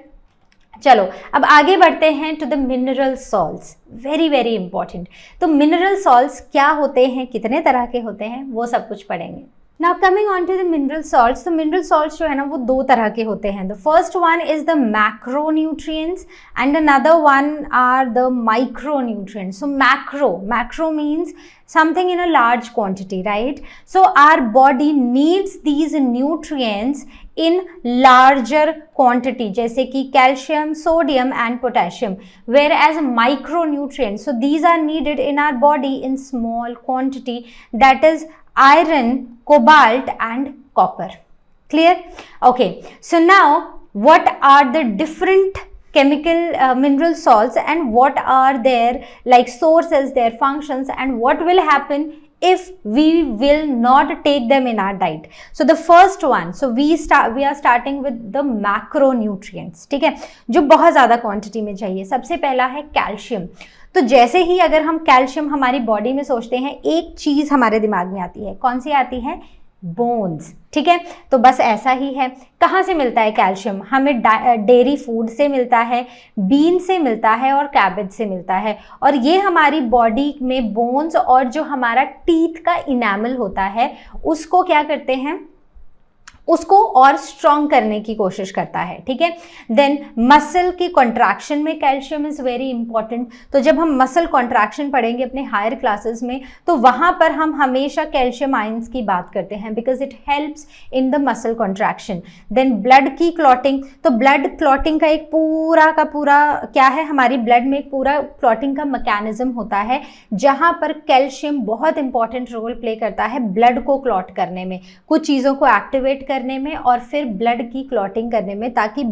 चलो अब आगे बढ़ते हैं to the mineral salts, very very important. तो मिनरल सॉल्ट्स क्या होते हैं, कितने तरह के होते हैं, वो सब कुछ पढ़ेंगे। Now coming on to the mineral salts, तो मिनरल सॉल्ट्स जो है ना वो दो तरह के होते हैं। The first one is the macronutrients and another one are the micronutrients. So macro means something in a large quantity, right? So our body needs these nutrients in larger quantity, जैसे कि calcium, sodium and potassium, whereas micronutrients, so these are needed in our body in small quantity, that is iron, cobalt and copper. Clear? Okay, so now what are the different chemical mineral salts and what are their like sources, their functions, and what will happen if we will not take them in our diet? So the first one, so we are starting with the macronutrients, ठीक है, जो बहुत ज़्यादा quantity में चाहिए। सबसे पहला है कैल्शियम। तो जैसे ही अगर हम कैल्शियम हमारी बॉडी में सोचते हैं, एक चीज़ हमारे दिमाग में आती है, कौन सी आती है? बोन्स, ठीक है। तो बस ऐसा ही है। कहाँ से मिलता है कैल्शियम? हमें डेयरी फूड से मिलता है, बीन से मिलता है और कैबेज से मिलता है। और ये हमारी बॉडी में बोन्स और जो हमारा टीथ का इनामल होता है उसको क्या करते हैं, उसको और स्ट्रॉन्ग करने की कोशिश करता है, ठीक है। देन मसल की कॉन्ट्रैक्शन में कैल्शियम इज़ वेरी इंपॉर्टेंट। तो जब हम मसल कॉन्ट्रैक्शन पढ़ेंगे अपने हायर क्लासेस में, तो वहाँ पर हम हमेशा कैल्शियम आयंस की बात करते हैं because it helps in the muscle contraction. Then blood की क्लॉटिंग, तो ब्लड क्लॉटिंग का एक पूरा का पूरा क्या है, हमारी ब्लड में एक पूरा क्लॉटिंग का मैकेनिज्म होता है जहाँ पर कैल्शियम बहुत इंपॉर्टेंट रोल प्ले करता है ब्लड को क्लॉट करने में, कुछ चीज़ों को एक्टिवेट करने में और फिर ब्लड की क्लॉटिंग करने में, ताकि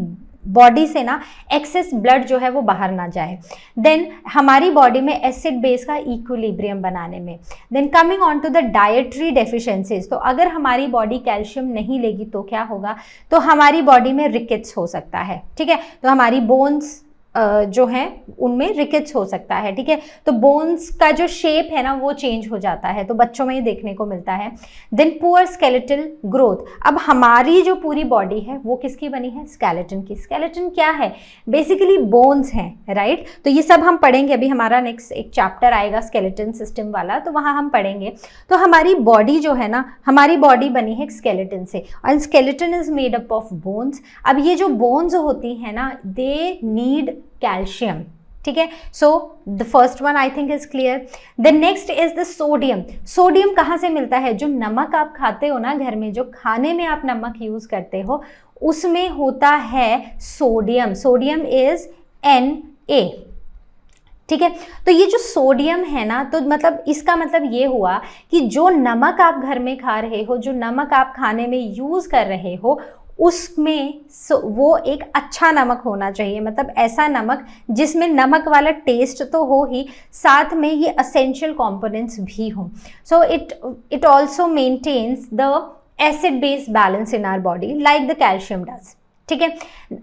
बॉडी से ना एक्सेस ब्लड जो है वो बाहर ना जाए। देन हमारी बॉडी में एसिड बेस का इक्विलिब्रियम बनाने में। Then coming on to the dietary deficiencies, तो अगर हमारी बॉडी कैल्शियम नहीं लेगी तो क्या होगा, तो हमारी बॉडी में रिकेट्स हो सकता है, ठीक है। तो हमारी बोन्स जो हैं उनमें रिकेट्स हो सकता है, ठीक है। तो बोन्स का जो शेप है ना वो चेंज हो जाता है, तो बच्चों में ये देखने को मिलता है। देन पुअर स्केलेटल ग्रोथ, अब हमारी जो पूरी बॉडी है वो किसकी बनी है, स्केलेटन की। स्केलेटन क्या है, बेसिकली बोन्स हैं, राइट। तो ये सब हम पढ़ेंगे, अभी हमारा नेक्स्ट एक चैप्टर आएगा स्केलेटन सिस्टम वाला, तो वहाँ हम पढ़ेंगे। तो हमारी बॉडी जो है ना, हमारी बॉडी बनी है स्केलेटन से और skeleton is made up of bones. अब ये जो बोन्स होती है ना, दे नीड कैल्शियम, ठीक है। सो the first one I think is clear. The next is the sodium. Sodium कहाँ से मिलता है, जो नमक आप खाते हो ना घर में, जो खाने में आप नमक यूज करते हो उसमें होता है सोडियम। सोडियम इज Na, ठीक है। तो ये जो सोडियम है ना, तो मतलब इसका मतलब ये हुआ कि जो नमक आप घर में खा रहे हो, जो नमक आप खाने में यूज कर रहे हो, उसमें वो एक अच्छा नमक होना चाहिए, मतलब ऐसा नमक जिसमें नमक वाला टेस्ट तो हो ही, साथ में ये असेंशियल कंपोनेंट्स भी हों। So it also maintains the acid base balance in our body like the calcium does, ठीक है।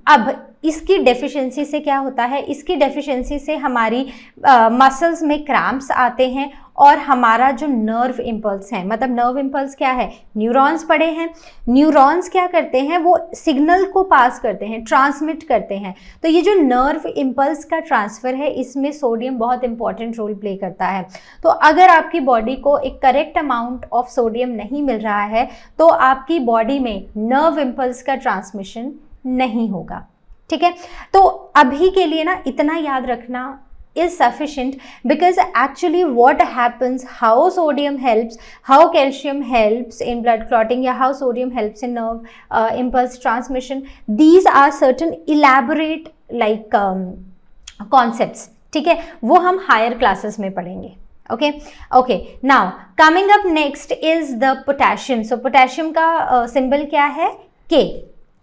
अब इसकी डेफिशिएंसी से क्या होता है, इसकी डेफिशिएंसी से हमारी मसल्स में क्रैम्प्स आते हैं और हमारा जो नर्व इम्पल्स है, मतलब नर्व इम्पल्स क्या है, न्यूरॉन्स पड़े हैं। न्यूरॉन्स क्या करते हैं, वो सिग्नल को पास करते हैं, ट्रांसमिट करते हैं। तो ये जो नर्व इम्पल्स का ट्रांसफ़र है, इसमें सोडियम बहुत इंपॉर्टेंट रोल प्ले करता है। तो अगर आपकी बॉडी को एक करेक्ट अमाउंट ऑफ सोडियम नहीं मिल रहा है, तो आपकी बॉडी में नर्व इम्पल्स का ट्रांसमिशन नहीं होगा, ठीक है। तो अभी के लिए ना इतना याद रखना is sufficient, because actually what happens, how sodium helps, how calcium helps in blood clotting, या how sodium helps in nerve impulse transmission, these are certain elaborate like concepts, ठीक है, वो हम higher classes में पढ़ेंगे। okay now coming up next is the potassium। so potassium का symbol क्या है, K,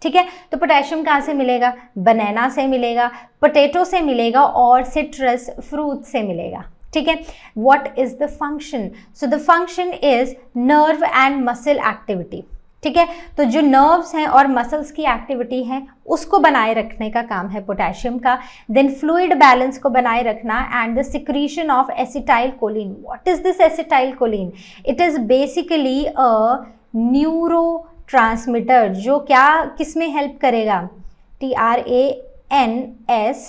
ठीक है। तो पोटेशियम कहाँ से मिलेगा, बनाना से मिलेगा, पोटैटो से मिलेगा और सिट्रस फ्रूट से मिलेगा, ठीक है। What is the function, so the function is nerve and muscle activity, ठीक है। तो जो नर्व्स हैं और मसल्स की एक्टिविटी है उसको बनाए रखने का काम है पोटेशियम का। देन फ्लूइड बैलेंस को बनाए रखना and the secretion of acetyl choline. What is this acetyl choline? It is basically a neuro transmitter जो क्या किसमें हेल्प करेगा? TRANS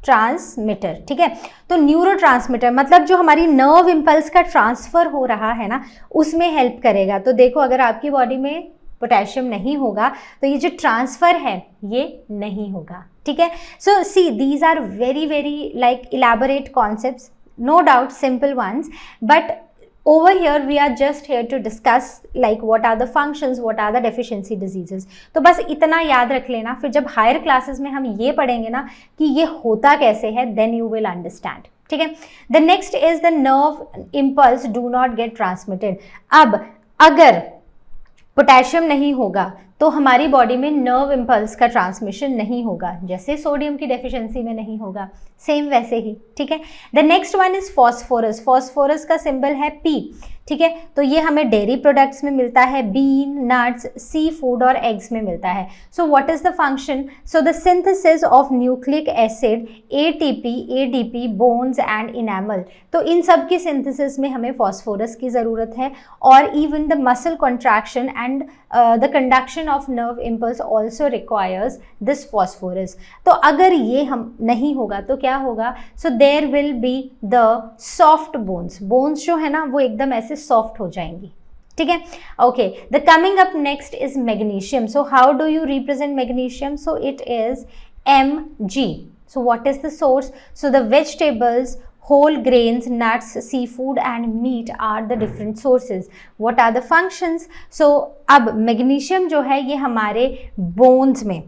ट्रांसमीटर, ठीक है। तो न्यूरो ट्रांसमीटर मतलब जो हमारी नर्व इम्पल्स का ट्रांसफर हो रहा है ना उसमें हेल्प करेगा। तो देखो अगर आपकी बॉडी में पोटेशियम नहीं होगा तो ये जो ट्रांसफर है ये नहीं होगा, ठीक है। So see these are very very like elaborate concepts, no doubt simple ones, but over here we are just here to discuss like what are the functions, what are the deficiency diseases। तो बस इतना याद रख लेना, फिर जब higher classes में हम ये पढ़ेंगे ना कि ये होता कैसे है then you will understand, ठीक है। The next is the nerve impulse do not get transmitted। अब अगर पोटेशियम नहीं होगा तो हमारी बॉडी में नर्व इम्पल्स का ट्रांसमिशन नहीं होगा, जैसे सोडियम की डेफिशिएंसी में नहीं होगा, सेम वैसे ही, ठीक है। The next one is phosphorus. Phosphorus का सिंबल है P, ठीक है। तो ये हमें डेयरी प्रोडक्ट्स में मिलता है, बीन, नट्स, सी फूड और एग्स में मिलता है। So what is the function? So the synthesis of nucleic acid, ATP, ADP, bones and enamel. तो इन सब की सिंथेसिस में हमें फॉस्फोरस की ज़रूरत है। और even the muscle contraction and the conduction of nerve impulse also requires this phosphorus. तो अगर ये हम नहीं होगा तो क्या होगा? So there will be the soft bones. Bones जो है ना वो एकदम ऐसे सॉफ्ट हो जाएंगी, ठीक है। Okay, the coming up next is magnesium. So how do you represent magnesium? So it is Mg। So what is the source? So the vegetables, whole grains, nuts, seafood and meat are the different sources. What are the functions? So अब magnesium जो है ये हमारे bones में,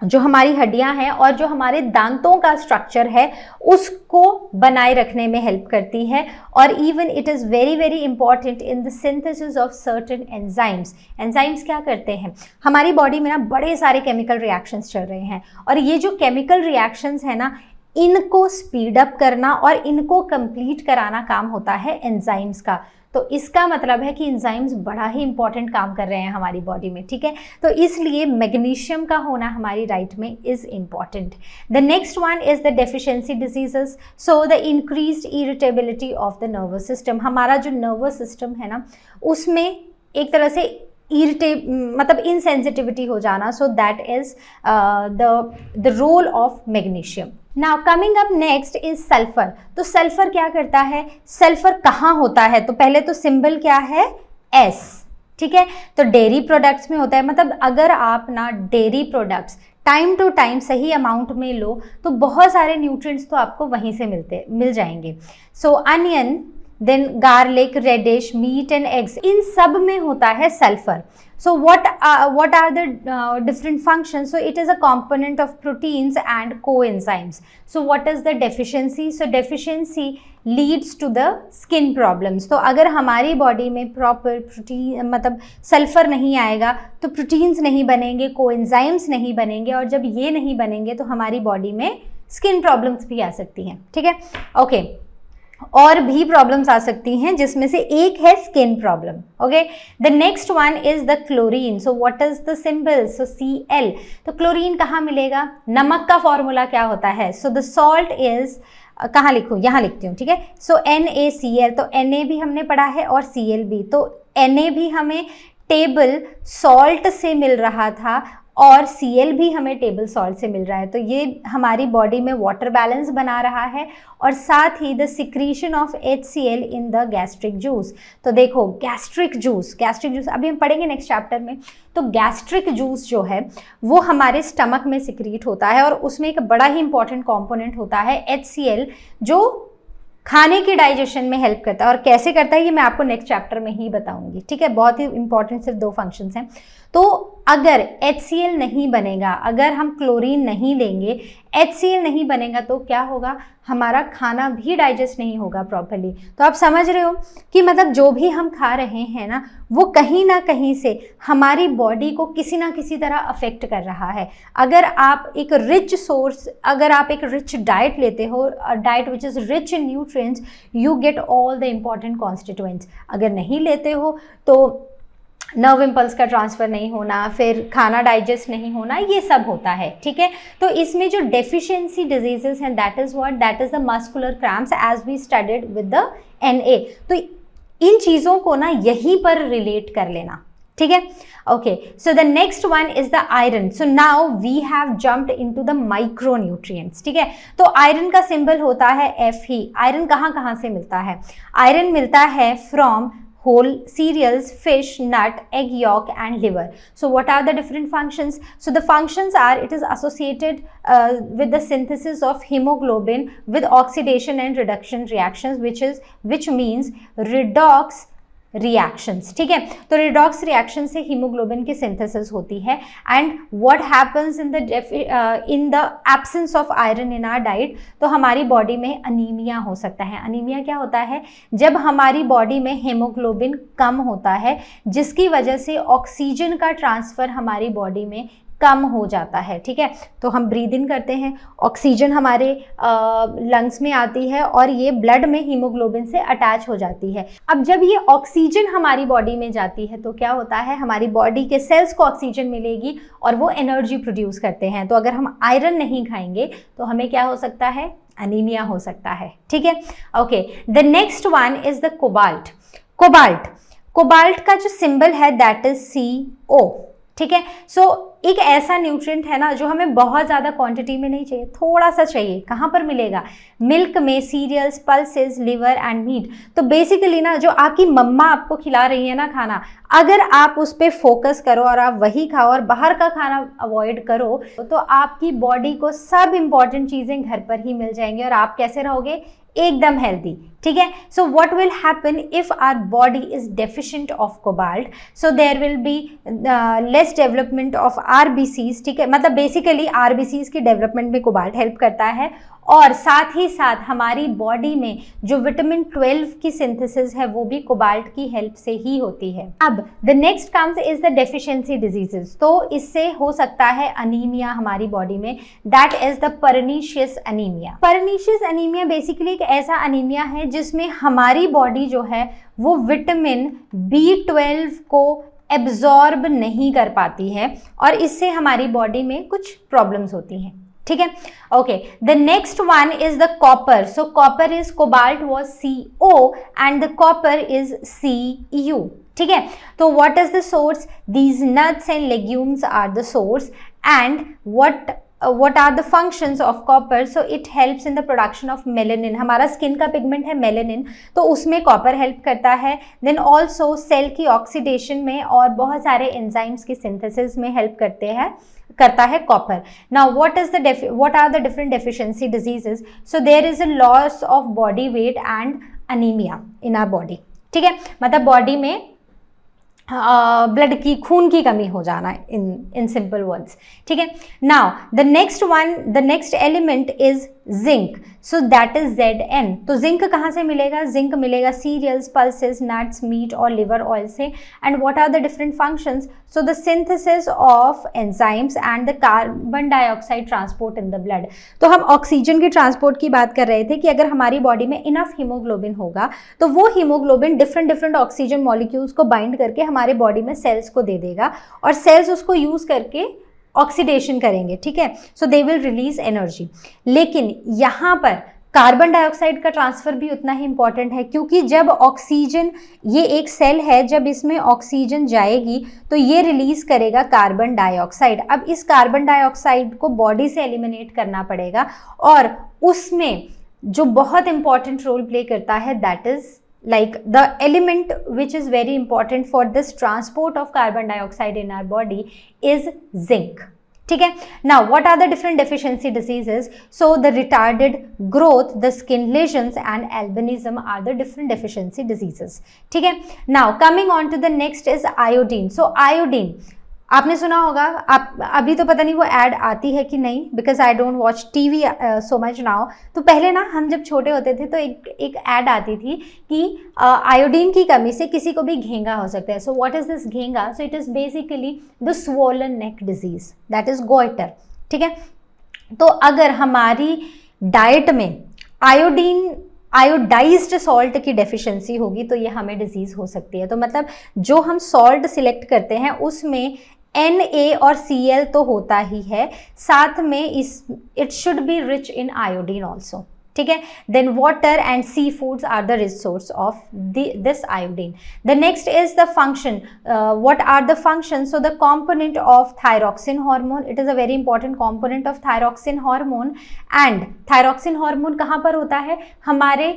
जो हमारी हड्डियां हैं और जो हमारे दांतों का स्ट्रक्चर है उसको बनाए रखने में हेल्प करती है। और even it is very very important in the synthesis of certain enzymes. Enzymes क्या करते हैं? हमारी बॉडी में ना बड़े सारे केमिकल रिएक्शंस चल रहे हैं और ये जो केमिकल रिएक्शंस है ना इनको स्पीड अप करना और इनको कंप्लीट कराना काम होता है एंजाइम्स का। तो इसका मतलब है कि एंजाइम्स बड़ा ही इंपॉर्टेंट काम कर रहे हैं हमारी बॉडी में, ठीक है। तो इसलिए मैग्नीशियम का होना हमारी डाइट में is important. The next one is the deficiency diseases. So the increased irritability of the nervous system. हमारा जो नर्वस सिस्टम है ना उसमें एक तरह से मतलब इनसेंसिटिविटी हो जाना। So that is the role of magnesium. Now coming up next is sulphur. तो सल्फर क्या करता है? सल्फर कहाँ होता है? तो पहले तो सिंबल क्या है? S, ठीक है। तो डेयरी प्रोडक्ट्स में होता है। मतलब अगर आप ना dairy products time to time सही अमाउंट में लो तो बहुत सारे न्यूट्रिएंट्स तो आपको वहीं से मिल जाएंगे। So onion, then garlic, radish, meat and eggs, इन सब में होता है sulphur. So what are the different functions? So it is a component of proteins and coenzymes. So what is the deficiency? So deficiency leads to the skin problems. तो अगर हमारी body में proper protein मतलब sulphur नहीं आएगा तो proteins नहीं बनेंगे, कोएंजाइम्स नहीं बनेंगे और जब ये नहीं बनेंगे तो हमारी बॉडी में स्किन प्रॉब्लम्स भी आ सकती हैं, ठीक है। ओके, और भी प्रॉब्लम्स आ सकती हैं जिसमें से एक है skin problem. Okay, the next one is the chlorine. So what is the symbol? So Cl। तो क्लोरीन कहाँ मिलेगा? नमक का फॉर्मूला क्या होता है? सो द सॉल्ट इज, कहाँ लिखूँ? यहाँ लिखती हूँ, ठीक है। सो NaCl, तो Na भी हमने पढ़ा है और Cl भी। तो Na भी हमें टेबल सॉल्ट से मिल रहा था और Cl भी हमें टेबल सॉल्ट से मिल रहा है। तो ये हमारी बॉडी में वाटर बैलेंस बना रहा है और साथ ही the secretion of HCl in the gastric juice. तो देखो गैस्ट्रिक जूस अभी हम पढ़ेंगे नेक्स्ट चैप्टर में। तो गैस्ट्रिक जूस जो है वो हमारे स्टमक में सिक्रीट होता है और उसमें एक बड़ा ही इंपॉर्टेंट कॉम्पोनेंट होता है HCl जो खाने की डाइजेशन में हेल्प करता है। और कैसे करता है ये मैं आपको नेक्स्ट चैप्टर में ही बताऊंगी, ठीक है। बहुत ही इंपॉर्टेंट सिर्फ 2 फंक्शंस हैं। तो अगर HCl नहीं बनेगा, अगर हम क्लोरीन नहीं लेंगे, HCl नहीं बनेगा तो क्या होगा? हमारा खाना भी डाइजेस्ट नहीं होगा प्रॉपर्ली। तो आप समझ रहे हो कि मतलब जो भी हम खा रहे हैं ना वो कहीं ना कहीं से हमारी बॉडी को किसी ना किसी तरह अफेक्ट कर रहा है। अगर आप एक रिच डाइट लेते हो, diet which is rich in nutrients, you get all the important constituents. अगर नहीं लेते हो तो नर्व इम्पल्स का ट्रांसफ़र नहीं होना, फिर खाना डाइजेस्ट नहीं होना, ये सब होता है, ठीक है। तो इसमें जो डेफिशिएंसी डिजीजेस हैं that is what, that is the muscular cramps as we studied with the NA। तो इन चीज़ों को ना यहीं पर रिलेट कर लेना, ठीक है। Okay, so the next one is the iron. So now we have jumped into the micronutrients, ठीक है। तो आयरन का सिंबल होता है Fe। आयरन कहाँ कहाँ से मिलता है? आयरन मिलता है from whole cereals, fish, nut, egg yolk and liver. So what are the different functions? So the functions are, it is associated with the synthesis of hemoglobin with oxidation and reduction reactions, which means redox reactions, ठीक है। तो redox reaction से haemoglobin की synthesis होती है। And what happens in the absence of iron in our diet, तो हमारी body में अनीमिया हो सकता है। अनीमिया क्या होता है? जब हमारी बॉडी में हीमोग्लोबिन कम होता है, जिसकी वजह से ऑक्सीजन का ट्रांसफ़र हमारी बॉडी में कम हो जाता है, ठीक है। तो हम ब्रीद इन करते हैं, ऑक्सीजन हमारे लंग्स में आती है और ये ब्लड में हीमोग्लोबिन से अटैच हो जाती है। अब जब ये ऑक्सीजन हमारी बॉडी में जाती है तो क्या होता है, हमारी बॉडी के सेल्स को ऑक्सीजन मिलेगी और वो एनर्जी प्रोड्यूस करते हैं। तो अगर हम आयरन नहीं खाएंगे तो हमें क्या हो सकता है? अनीमिया हो सकता है, ठीक है। Okay, the next one is the cobalt. Cobalt का जो सिंबल है दैट इज CO, ठीक है। सो एक ऐसा न्यूट्रिएंट है ना जो हमें बहुत ज़्यादा क्वांटिटी में नहीं चाहिए, थोड़ा सा चाहिए। कहाँ पर मिलेगा? मिल्क में, cereals, pulses, liver and meat. तो बेसिकली ना जो आपकी मम्मा आपको खिला रही है ना खाना, अगर आप उस पर फोकस करो और आप वही खाओ और बाहर का खाना अवॉइड करो तो आपकी बॉडी को सब इम्पॉर्टेंट चीज़ें घर पर ही मिल जाएंगी और आप कैसे रहोगे? एकदम हेल्दी, ठीक है। So what will happen if our body is deficient of cobalt? So there will be less development of RBCs, ठीक है। मतलब बेसिकली RBCs की डेवलपमेंट में कोबाल्ट हेल्प करता है और साथ ही साथ हमारी बॉडी में जो विटामिन 12 की सिंथेसिस है वो भी कोबाल्ट की हेल्प से ही होती है। अब the next comes is the deficiency diseases. तो इससे हो सकता है अनीमिया हमारी बॉडी में, that is the pernicious anaemia. Pernicious anaemia basically एक ऐसा अनीमिया है जिसमें हमारी बॉडी जो है वो विटामिन B12 को एब्जॉर्ब नहीं कर पाती है और इससे हमारी बॉडी में कुछ प्रॉब्लम्स होती हैं, ठीक है। Okay, the next one is the copper. So copper is, cobalt was CO and the copper is Cu, ठीक है। तो what is the source? These nuts and legumes are the source. And what are the functions of copper? So it helps in the production of melanin. हमारा skin का pigment है melanin, तो उसमें copper help करता है। Then also cell की oxidation में और बहुत सारे एंजाइम्स की सिंथेसिस में हेल्प करता है copper. Now what are the different deficiency diseases? So there is a loss of body weight and anemia in our body, ठीक है। मतलब बॉडी में ब्लड की, खून की कमी हो जाना इन सिंपल वर्ड्स, ठीक है। Now the next element is zinc. So that is Zn। तो जिंक कहाँ से मिलेगा? जिंक मिलेगा सीरियल्स, पल्सेस, नट्स, मीट और लिवर ऑयल से। And what are the different functions? So the synthesis of enzymes and the carbon dioxide transport in the blood. तो हम oxygen के ट्रांसपोर्ट की बात कर रहे थे कि अगर हमारी बॉडी में इनफ हीमोग्लोबिन होगा तो वो हीमोग्लोबिन डिफरेंट ऑक्सीजन मॉलिक्यूल्स को बाइंड करके हमारे बॉडी में सेल्स को दे देगा और सेल्स उसको यूज करके ऑक्सीडेशन करेंगे, ठीक है। सो दे विल रिलीज एनर्जी। लेकिन यहाँ पर कार्बन डाइऑक्साइड का ट्रांसफर भी उतना ही इंपॉर्टेंट है, क्योंकि जब ऑक्सीजन, ये एक सेल है, जब इसमें ऑक्सीजन जाएगी तो ये रिलीज करेगा कार्बन डाइऑक्साइड। अब इस कार्बन डाइऑक्साइड को बॉडी से एलिमिनेट करना पड़ेगा और उसमें जो बहुत इंपॉर्टेंट रोल प्ले करता है that is like the element which is very important for this transport of carbon dioxide in our body is zinc, ठीक है। Now what are the different deficiency diseases? So the retarded growth, the skin lesions and albinism are the different deficiency diseases, ठीक है। Now coming on to the next is iodine. So iodine आपने सुना होगा, आप अभी तो पता नहीं वो ऐड आती है कि नहीं, because I don't watch TV so much now. तो पहले ना हम जब छोटे होते थे तो एक ऐड आती थी कि आयोडीन की कमी से किसी को भी घेंगा हो सकता है। सो व्हाट इज दिस घेंगा? So it is basically the swollen neck disease, that is goitre, ठीक है। तो अगर हमारी डाइट में आयोडीन आयोडाइज्ड सॉल्ट की डेफिशिएंसी होगी तो ये हमें डिजीज हो सकती है। तो मतलब जो हम सॉल्ट सिलेक्ट करते हैं उसमें Na और Cl तो होता ही है, साथ में it should be rich in iodine also, ठीक है। Then water and sea foods are the rich source of this iodine. The next is the function. What are the functions? So the component of thyroxine hormone, it is a very important component of thyroxine hormone. And thyroxine hormone कहाँ पर होता है? हमारे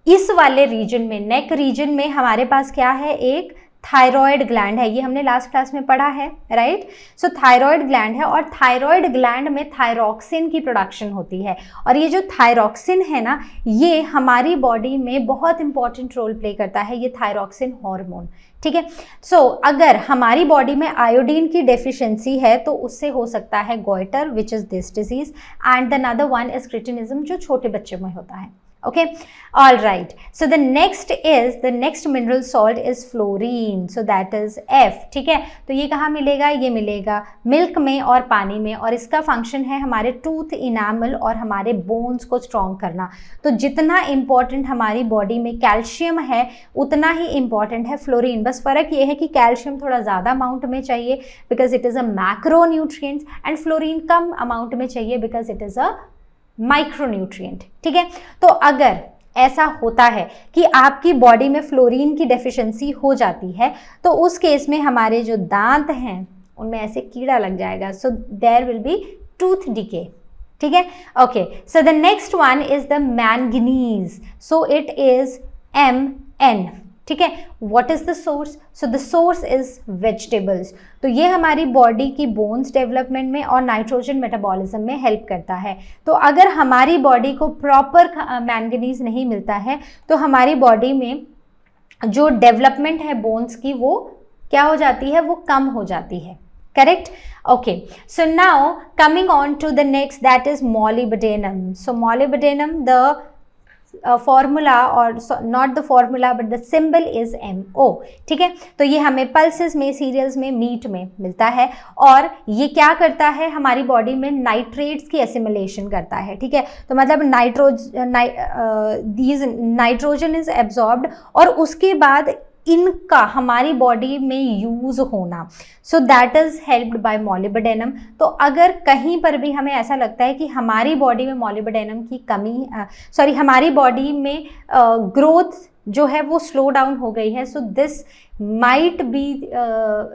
इस वाले reason में, neck region में हमारे पास क्या है, एक थायराइड ग्लैंड है। ये हमने लास्ट क्लास में पढ़ा है, राइट। सो थायराइड ग्लैंड है और थायराइड ग्लैंड में थायरॉक्सिन की प्रोडक्शन होती है। और ये जो थायरॉक्सिन है ना, ये हमारी बॉडी में बहुत इंपॉर्टेंट रोल प्ले करता है, ये थायरॉक्सिन हार्मोन, ठीक है। सो अगर हमारी बॉडी में आयोडीन की डेफिशिएंसी है तो उससे हो सकता है goitre, which is this disease, and the another one is cretinism, जो छोटे बच्चों में होता है। Okay, all right. So the next mineral salt is fluorine. So that is F. ठीक है, तो ये कहाँ मिलेगा? ये मिलेगा मिल्क में और पानी में, और इसका फंक्शन है हमारे टूथ इनामल और हमारे बोन्स को स्ट्रॉन्ग करना। तो जितना इम्पॉर्टेंट हमारी बॉडी में कैल्शियम है उतना ही इम्पॉर्टेंट है फ्लोरीन। बस फ़र्क ये है कि कैल्शियम थोड़ा ज़्यादा अमाउंट में चाहिए because it is a macro nutrients, and fluorine come amount में चाहिए because it is a micronutrient, ठीक है। तो अगर ऐसा होता है कि आपकी बॉडी में फ्लोरीन की डेफिशिएंसी हो जाती है तो उस केस में हमारे जो दांत हैं उनमें ऐसे कीड़ा लग जाएगा, so there will be tooth decay, ठीक है। Okay, so the next one is the manganese, so it is Mn, ठीक है। What is the source? So the source is vegetables. तो ये हमारी बॉडी की बोन्स डेवलपमेंट में और नाइट्रोजन मेटाबॉलिज्म में हेल्प करता है। तो अगर हमारी बॉडी को प्रॉपर मैंगनीज नहीं मिलता है तो हमारी बॉडी में जो डेवलपमेंट है बोन्स की वो क्या हो जाती है? वो कम हो जाती है, correct? Okay, so now coming on to the next, that is molybdenum. So molybdenum, the formula, or not the formula but the symbol is MO, ठीक है। तो ये हमें पल्सेस में, सीरियल्स में, मीट में मिलता है और ये क्या करता है? हमारी बॉडी में नाइट्रेट्स की एसिमिलेशन करता है, ठीक है। तो मतलब नाइट्रोजन इज एब्जॉर्ब्ड और उसके बाद इनका हमारी बॉडी में यूज होना, सो that is helped bye molybdenum. तो अगर कहीं पर भी हमें ऐसा लगता है कि हमारी बॉडी में मोलिब्डेनम की कमी, हमारी बॉडी में ग्रोथ जो है वो स्लो डाउन हो गई है, so this might be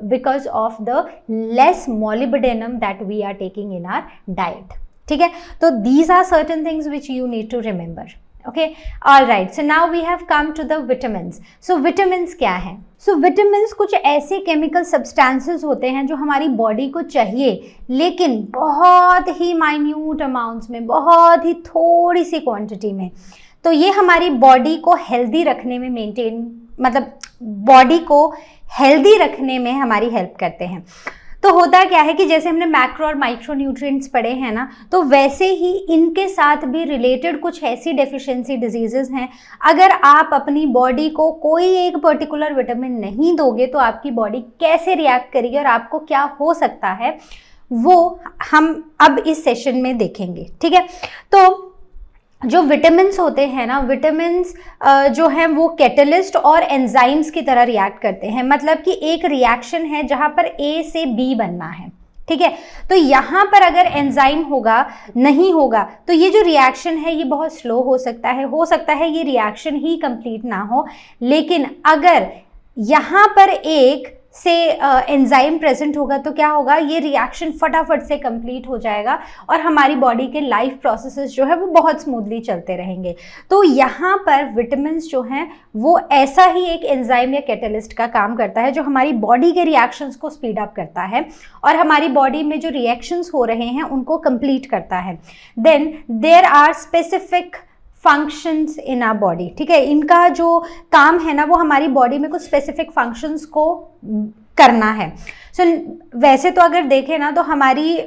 because of the less molybdenum that we are taking in our diet, ठीक है। तो these are certain things which you need to remember. Okay, all right, so now we have come to the vitamins. So vitamins क्या हैं? So vitamins कुछ ऐसे chemical substances होते हैं जो हमारी बॉडी को चाहिए लेकिन बहुत ही माइन्यूट अमाउंट्स में, बहुत ही थोड़ी सी क्वांटिटी में। तो ये हमारी बॉडी को हेल्दी रखने में मतलब बॉडी को हेल्दी रखने में हमारी हेल्प करते हैं। तो होता क्या है कि जैसे हमने मैक्रो और माइक्रो न्यूट्रिएंट्स पढ़े हैं ना, तो वैसे ही इनके साथ भी रिलेटेड कुछ ऐसी डेफिशिएंसी डिजीजेस हैं। अगर आप अपनी बॉडी को कोई एक पर्टिकुलर विटामिन नहीं दोगे तो आपकी बॉडी कैसे रिएक्ट करेगी और आपको क्या हो सकता है वो हम अब इस सेशन में देखेंगे, ठीक है। तो जो विटामिन्स होते हैं ना, विटामिन्स जो हैं वो कैटलिस्ट और एंजाइम्स की तरह रिएक्ट करते हैं। मतलब कि एक रिएक्शन है जहाँ पर ए से बी बनना है, ठीक है। तो यहाँ पर अगर एंजाइम नहीं होगा तो ये जो रिएक्शन है ये बहुत स्लो हो सकता है ये रिएक्शन ही कंप्लीट ना हो। लेकिन अगर यहाँ पर एक से एंजाइम प्रेजेंट होगा तो क्या होगा? ये रिएक्शन फटाफट से कंप्लीट हो जाएगा और हमारी बॉडी के लाइफ प्रोसेसेस जो है वो बहुत स्मूथली चलते रहेंगे। तो यहाँ पर विटामिन्स जो हैं वो ऐसा ही एक एंजाइम या कैटलिस्ट का काम करता है जो हमारी बॉडी के रिएक्शंस को स्पीड अप करता है और हमारी बॉडी में जो रिएक्शंस हो रहे हैं उनको कंप्लीट करता है। Then there are specific functions in our body, ठीक है। इनका जो काम है ना वो हमारी बॉडी में कुछ स्पेसिफिक फंक्शंस को करना है। सो वैसे तो अगर देखें ना तो हमारी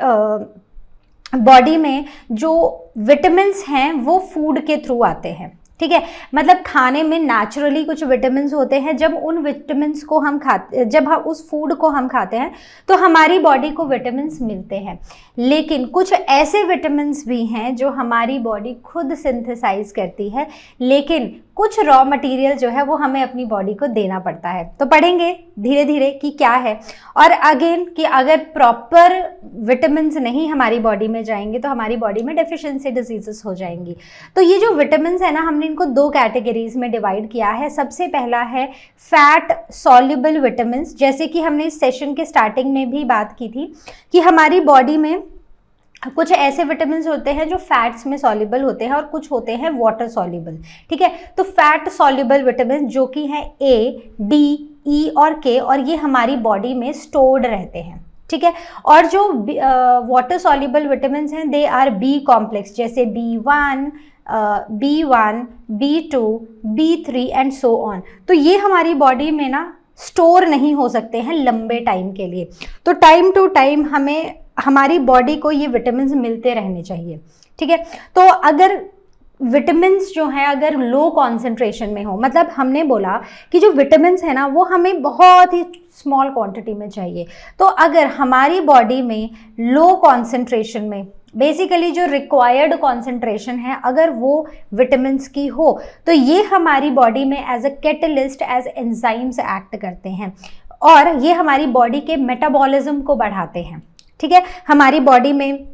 बॉडी में जो विटामिन्स हैं वो फूड के थ्रू आते हैं, ठीक है, मतलब खाने में नेचुरली कुछ विटामिन होते हैं, जब उन विटामिन को हम खाते, जब हम उस फूड को हम खाते हैं तो हमारी बॉडी को विटामिन मिलते हैं। लेकिन कुछ ऐसे विटामिन भी हैं जो हमारी बॉडी खुद सिंथेसाइज करती है, लेकिन कुछ रॉ मटेरियल जो है वो हमें अपनी बॉडी को देना पड़ता है। तो पढ़ेंगे धीरे धीरे कि क्या है, और अगेन कि अगर प्रॉपर विटामिन नहीं हमारी बॉडी में जाएंगे तो हमारी बॉडी में डेफिशिएंसी डिजीजेस हो जाएंगी। तो ये जो विटामिन है ना, हमने इनको 2 कैटेगरीज में डिवाइड किया है। सबसे पहला है फैट सॉल्युबल विटामिन, जैसे कि हमने इस सेशन के स्टार्टिंग में भी बात की थी कि हमारी बॉडी में कुछ ऐसे विटामिन होते हैं जो फैट्स में सॉल्युबल होते हैं और कुछ होते हैं वाटर सॉल्युबल। ठीक है, तो फैट सॉल्युबल विटामिन जो कि हैं ए, डी, ई और के, और ये हमारी बॉडी में स्टोर्ड रहते हैं। ठीक है, और जो वाटर सॉल्युबल विटामिन हैं दे आर बी कॉम्प्लेक्स, जैसे B1, B1, B2, B3 and so on. तो ये हमारी बॉडी में ना स्टोर नहीं हो सकते हैं लंबे टाइम के लिए। तो टाइम टू टाइम हमें हमारी बॉडी को ये विटामिन मिलते रहने चाहिए। ठीक है, तो अगर विटामिन जो हैं अगर लो कॉन्सेंट्रेशन में हो, मतलब हमने बोला कि जो विटामिन है ना वो हमें बहुत ही स्मॉल क्वांटिटी में चाहिए। तो अगर हमारी बॉडी में लो कॉन्सेंट्रेशन में, बेसिकली जो रिक्वायर्ड कॉन्सेंट्रेशन है अगर वो विटामिन की हो, तो ये हमारी बॉडी में as a catalyst, as enzymes act करते हैं और ये हमारी बॉडी के मेटाबॉलिज्म को बढ़ाते हैं। ठीक है, हमारी बॉडी में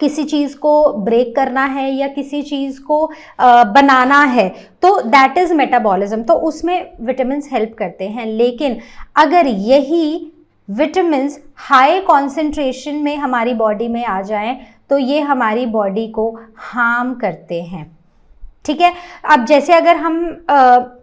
किसी चीज़ को ब्रेक करना है या किसी चीज़ को बनाना है तो दैट इज़ मेटाबॉलिज्म, तो उसमें विटामिन हेल्प करते हैं। लेकिन अगर यही विटामिन हाई कॉन्सेंट्रेशन में हमारी बॉडी में आ जाएं तो ये हमारी बॉडी को हार्म करते हैं। ठीक है, अब जैसे अगर हम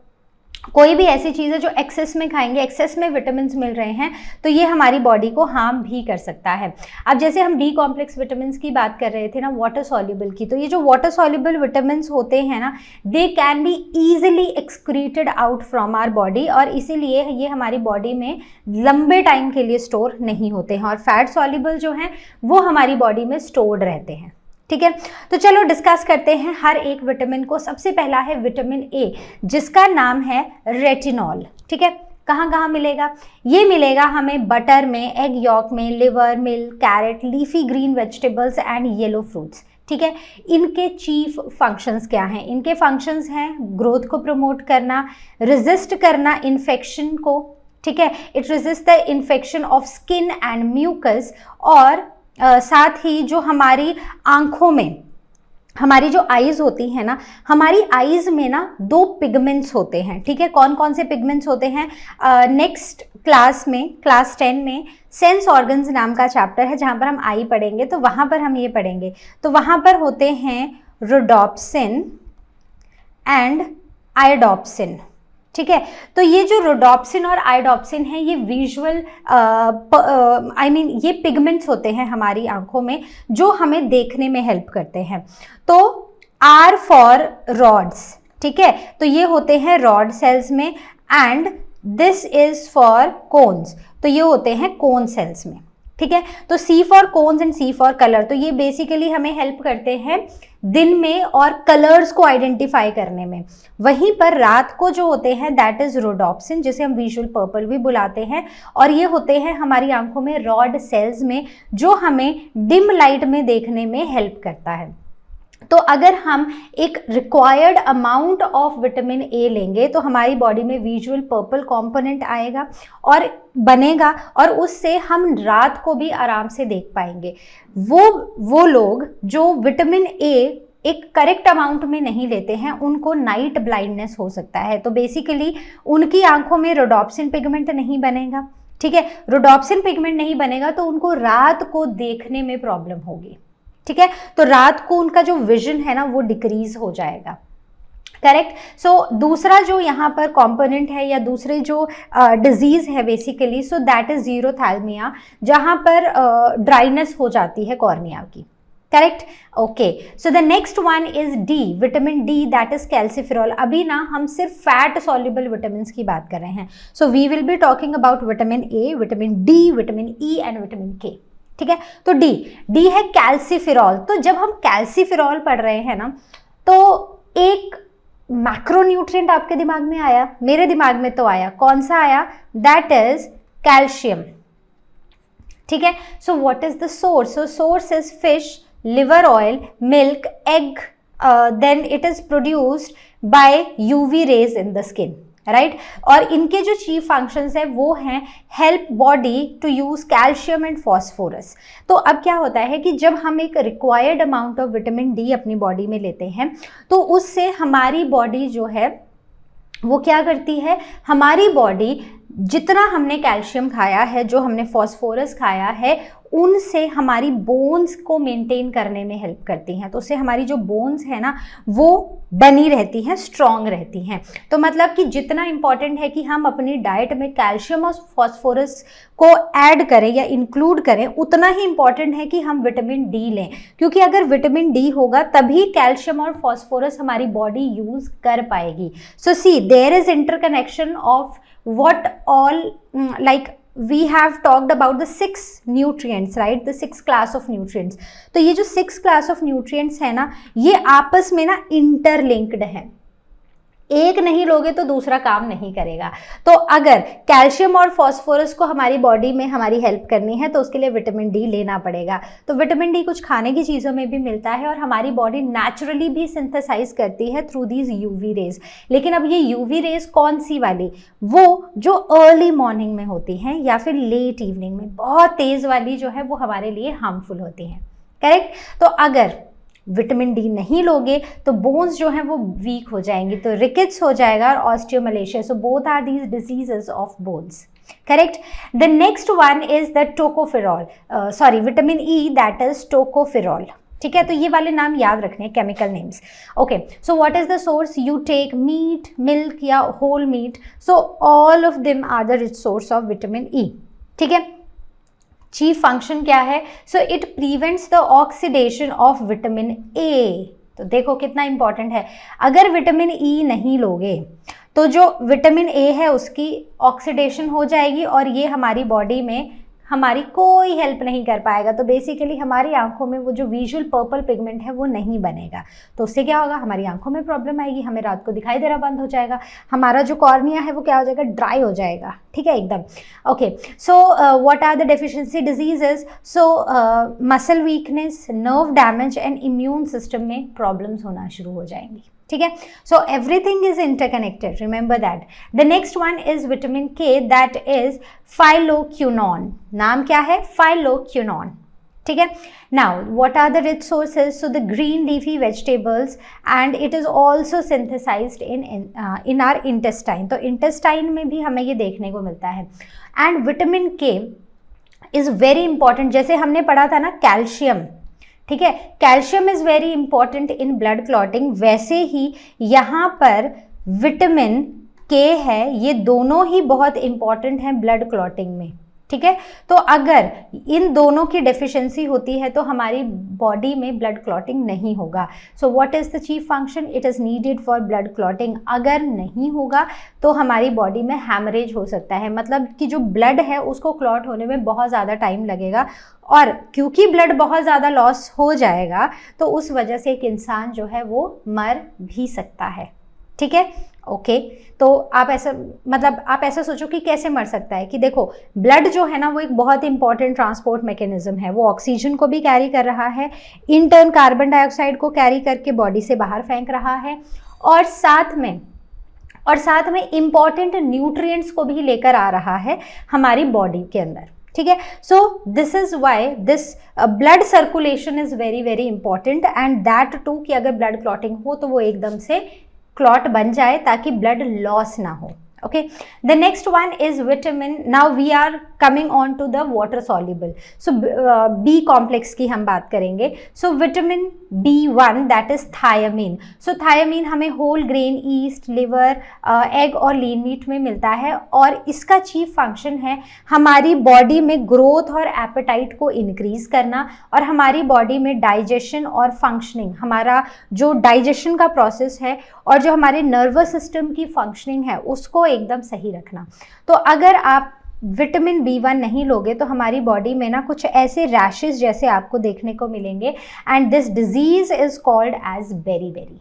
कोई भी ऐसी चीज़ है जो एक्सेस में खाएंगे, एक्सेस में विटामिन मिल रहे हैं, तो ये हमारी बॉडी को हार्म भी कर सकता है। अब जैसे हम बी कॉम्प्लेक्स विटामिन की बात कर रहे थे ना, वाटर सॉल्युबल की, तो ये जो वाटर सॉल्युबल विटामिन होते हैं ना, they can be easily excreted out from our body, और इसीलिए ये हमारी बॉडी में लंबे टाइम के लिए स्टोर नहीं होते हैं। और फैट सॉल्युबल जो हैं वो हमारी बॉडी में स्टोर्ड रहते हैं। ठीक है, तो चलो डिस्कस करते हैं हर एक विटामिन को। सबसे पहला है विटामिन ए, जिसका नाम है रेटिनॉल। ठीक है, कहाँ कहाँ मिलेगा? ये मिलेगा हमें बटर में, एग यॉक में, liver, milk, carrot, leafy green vegetables and yellow fruits. ठीक है, इनके चीफ फंक्शंस क्या हैं? इनके फंक्शंस हैं ग्रोथ को प्रमोट करना, रेजिस्ट करना इन्फेक्शन को। ठीक है, it resist the infection of skin and mucus, और साथ ही जो हमारी आंखों में, हमारी जो आईज होती है ना, हमारी आईज में ना 2 पिगमेंट्स होते हैं। ठीक है, कौन कौन से पिगमेंट्स होते हैं? नेक्स्ट क्लास में, क्लास 10 में सेंस ऑर्गन्स नाम का चैप्टर है जहाँ पर हम आई पढ़ेंगे, तो वहाँ पर हम ये पढ़ेंगे। तो वहाँ पर होते हैं रोडोप्सिन एंड आयोडोप्सिन। ठीक है, तो ये जो रोडोप्सिन और आयोडोप्सिन है ये विजुअल ये पिगमेंट्स होते हैं हमारी आंखों में जो हमें देखने में हेल्प करते हैं। तो आर फॉर रॉड्स। ठीक है, तो ये होते हैं रॉड सेल्स में, and this is for cones, तो ये होते हैं कोन सेल्स में। ठीक है, तो C for cones and C for colour, तो ये बेसिकली हमें हेल्प करते हैं दिन में और कलर्स को आइडेंटिफाई करने में। वहीं पर रात को जो होते हैं दैट इज रोडोप्सिन, जिसे हम विजुअल पर्पल भी बुलाते हैं, और ये होते हैं हमारी आंखों में रॉड सेल्स में, जो हमें डिम लाइट में देखने में हेल्प करता है। तो अगर हम एक required amount of vitamin A लेंगे तो हमारी बॉडी में विजुअल पर्पल कंपोनेंट आएगा और बनेगा, और उससे हम रात को भी आराम से देख पाएंगे। वो लोग जो विटामिन ए एक करेक्ट अमाउंट में नहीं लेते हैं उनको नाइट ब्लाइंडनेस हो सकता है। तो बेसिकली उनकी आंखों में रोडोप्सिन पिगमेंट नहीं बनेगा। ठीक है, रोडोप्सिन पिगमेंट नहीं बनेगा तो उनको रात को देखने में प्रॉब्लम होगी। ठीक है, तो रात को उनका जो विजन है ना वो डिक्रीज हो जाएगा। करेक्ट। सो दूसरा जो यहाँ पर कंपोनेंट है या दूसरी जो डिजीज है बेसिकली, सो दैट इज जीरोथैल्मिया, जहाँ पर ड्राइनेस हो जाती है कॉर्निया की। Correct. Okay, so the next one is D, vitamin D, that is calciferol. अभी ना हम सिर्फ फैट सॉल्युबल विटामिन की बात कर रहे हैं। So we will be talking about vitamin A, vitamin D, vitamin E and vitamin K. ठीक है, तो डी है कैल्सिफेरॉल। तो जब हम कैल्सिफेरॉल पढ़ रहे हैं ना, तो एक मैक्रोन्यूट्रिएंट आपके दिमाग में आया? मेरे दिमाग में तो आया। कौन सा आया? That is calcium. ठीक है, so what is the source? So source is fish, liver oil, milk, egg, then it is produced by UV rays in the skin, right. और इनके जो चीफ फंक्शंस है वो हैं help body to use calcium and phosphorus. तो अब क्या होता है कि जब हम एक required amount of vitamin D अपनी बॉडी में लेते हैं तो उससे हमारी बॉडी जो है वो क्या करती है, हमारी बॉडी जितना हमने कैल्शियम खाया है, जो हमने फॉस्फोरस खाया है, उनसे हमारी बोन्स को मेंटेन करने में हेल्प करती हैं। तो उससे हमारी जो बोन्स है ना वो बनी रहती हैं, स्ट्रॉन्ग रहती हैं। तो मतलब कि जितना इम्पॉर्टेंट है कि हम अपनी डाइट में कैल्शियम और फॉस्फोरस को ऐड करें या इंक्लूड करें, उतना ही इम्पॉर्टेंट है कि हम विटामिन डी लें, क्योंकि अगर विटामिन डी होगा तभी कैल्शियम और फॉस्फोरस हमारी बॉडी यूज कर पाएगी। So see there is interconnection of what all like we have talked about the 6 nutrients, right, the 6 class of nutrients। तो ये जो 6 class of nutrients है ना, ये आपस में ना इंटरलिंक्ड है। एक नहीं लोगे तो दूसरा काम नहीं करेगा। तो अगर कैल्शियम और फॉस्फोरस को हमारी बॉडी में हमारी हेल्प करनी है तो उसके लिए विटामिन डी लेना पड़ेगा। तो विटामिन डी कुछ खाने की चीज़ों में भी मिलता है और हमारी बॉडी नेचुरली भी सिंथेसाइज करती है थ्रू दीज यूवी रेज। लेकिन अब ये यूवी रेज कौन सी वाली? वो जो अर्ली मॉर्निंग में होती हैं या फिर लेट इवनिंग में, बहुत तेज़ वाली जो है वो हमारे लिए हार्मफुल होती हैं, करेक्ट। तो अगर विटामिन डी नहीं लोगे तो बोन्स जो हैं वो वीक हो जाएंगी, तो रिकेट्स हो जाएगा और osteomalacia. So both are these diseases of bones, correct. The next one is the tocopherol, sorry vitamin E, that is tocopherol. ठीक है, तो ये वाले नाम याद रखने हैं, chemical names. Okay, so what is the source? You take meat, milk या whole meat, so all of them are the rich source of vitamin E. ठीक है, चीफ फंक्शन क्या है? So it prevents the oxidation of vitamin A. तो देखो कितना important है। अगर विटामिन ई नहीं लोगे तो जो विटामिन ए है उसकी ऑक्सीडेशन हो जाएगी और ये हमारी बॉडी में हमारी कोई हेल्प नहीं कर पाएगा। तो बेसिकली हमारी आंखों में वो जो विजुअल पर्पल पिगमेंट है वो नहीं बनेगा। तो उससे क्या होगा? हमारी आंखों में प्रॉब्लम आएगी, हमें रात को दिखाई देना बंद हो जाएगा, हमारा जो कॉर्निया है वो क्या हो जाएगा? ड्राई हो जाएगा। ठीक है, एकदम। Okay, so what are the deficiency diseases? So muscle weakness, nerve damage and immune system में प्रॉब्लम्स होना शुरू हो जाएंगी। ठीक है, सो everything is interconnected, remember that. The next one is vitamin K, that is phylloquinone. नाम क्या है? फाइलोक्विनोन। ठीक है, now what are the rich sources? So the green leafy vegetables and it is also synthesised in our intestine. तो intestine में भी हमें ये देखने को मिलता है। एंड विटामिन के इज वेरी इंपॉर्टेंट, जैसे हमने पढ़ा था ना कैल्शियम। ठीक है, calcium is very important in blood clotting, वैसे ही यहाँ पर विटामिन के है, ये दोनों ही बहुत इंपॉर्टेंट हैं ब्लड क्लॉटिंग में। ठीक है, तो अगर इन दोनों की डेफिशिएंसी होती है तो हमारी बॉडी में ब्लड क्लॉटिंग नहीं होगा। सो what is the chief function? It is needed for blood clotting. अगर नहीं होगा तो हमारी बॉडी में हैमरेज हो सकता है, मतलब कि जो ब्लड है उसको क्लॉट होने में बहुत ज़्यादा टाइम लगेगा, और क्योंकि ब्लड बहुत ज़्यादा लॉस हो जाएगा तो उस वजह से एक इंसान जो है वो मर भी सकता है। ठीक है, ओके, तो आप ऐसा सोचो कि कैसे मर सकता है। कि देखो, ब्लड जो है ना वो एक बहुत इंपॉर्टेंट ट्रांसपोर्ट मैकेनिज्म है। वो ऑक्सीजन को भी कैरी कर रहा है, इन टर्न कार्बन डाइऑक्साइड को कैरी करके बॉडी से बाहर फेंक रहा है, और साथ में इंपॉर्टेंट न्यूट्रिएंट्स को भी लेकर आ रहा है हमारी बॉडी के अंदर। ठीक है, so this is why this blood circulation is very very important, and that too कि अगर ब्लड क्लॉटिंग हो तो वो एकदम से क्लॉट बन जाए ताकि ब्लड लॉस ना हो। Okay, the next one is vitamin. Now we are coming on to the water soluble. So B complex की हम बात करेंगे. So vitamin B1 that is thiamine. So thiamine हमें whole grain, yeast, liver, egg और lean meat में मिलता है, और इसका चीफ फंक्शन है हमारी बॉडी में ग्रोथ और एपेटाइट को इंक्रीज करना, और हमारी बॉडी में डाइजेशन और फंक्शनिंग, हमारा जो डाइजेशन का प्रोसेस है और जो हमारे नर्वस सिस्टम की फंक्शनिंग है उसको एकदम सही रखना। तो अगर आप विटामिन B1 नहीं लोगे तो हमारी बॉडी में ना कुछ ऐसे रैशेस जैसे आपको देखने को मिलेंगे, and this disease is called as beriberi.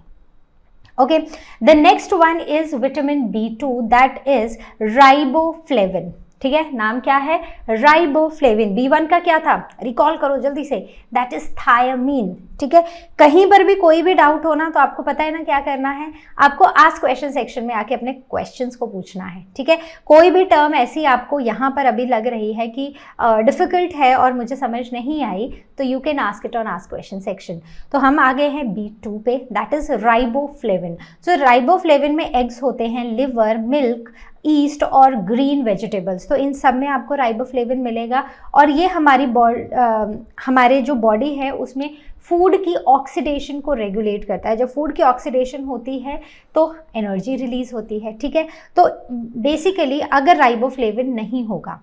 Okay, the next one is vitamin B2, that is riboflavin. ठीक है, नाम क्या है? राइबोफ्लेविन. B1 का क्या था? रिकॉल करो जल्दी से. That is thiamine. ठीक है, कहीं पर भी कोई भी डाउट हो ना तो आपको पता है ना क्या करना है, आपको आस्क क्वेश्चन सेक्शन में आके अपने क्वेश्चंस को पूछना है. ठीक है, कोई भी टर्म ऐसी आपको यहाँ पर अभी लग रही है कि डिफिकल्ट है और मुझे समझ नहीं आई, तो you can ask it on ask question section. तो हम आ गए हैं B2 पे, that is riboflavin. So riboflavin में एग्स होते हैं, लिवर, मिल्क, ईस्ट और ग्रीन वेजिटेबल्स. तो इन सब में आपको राइबोफ्लेविन मिलेगा और ये हमारे जो बॉडी है उसमें फूड की ऑक्सीडेशन को रेगुलेट करता है. जब फूड की ऑक्सीडेशन होती है तो एनर्जी रिलीज होती है. ठीक है, तो बेसिकली अगर राइबोफ्लेविन नहीं होगा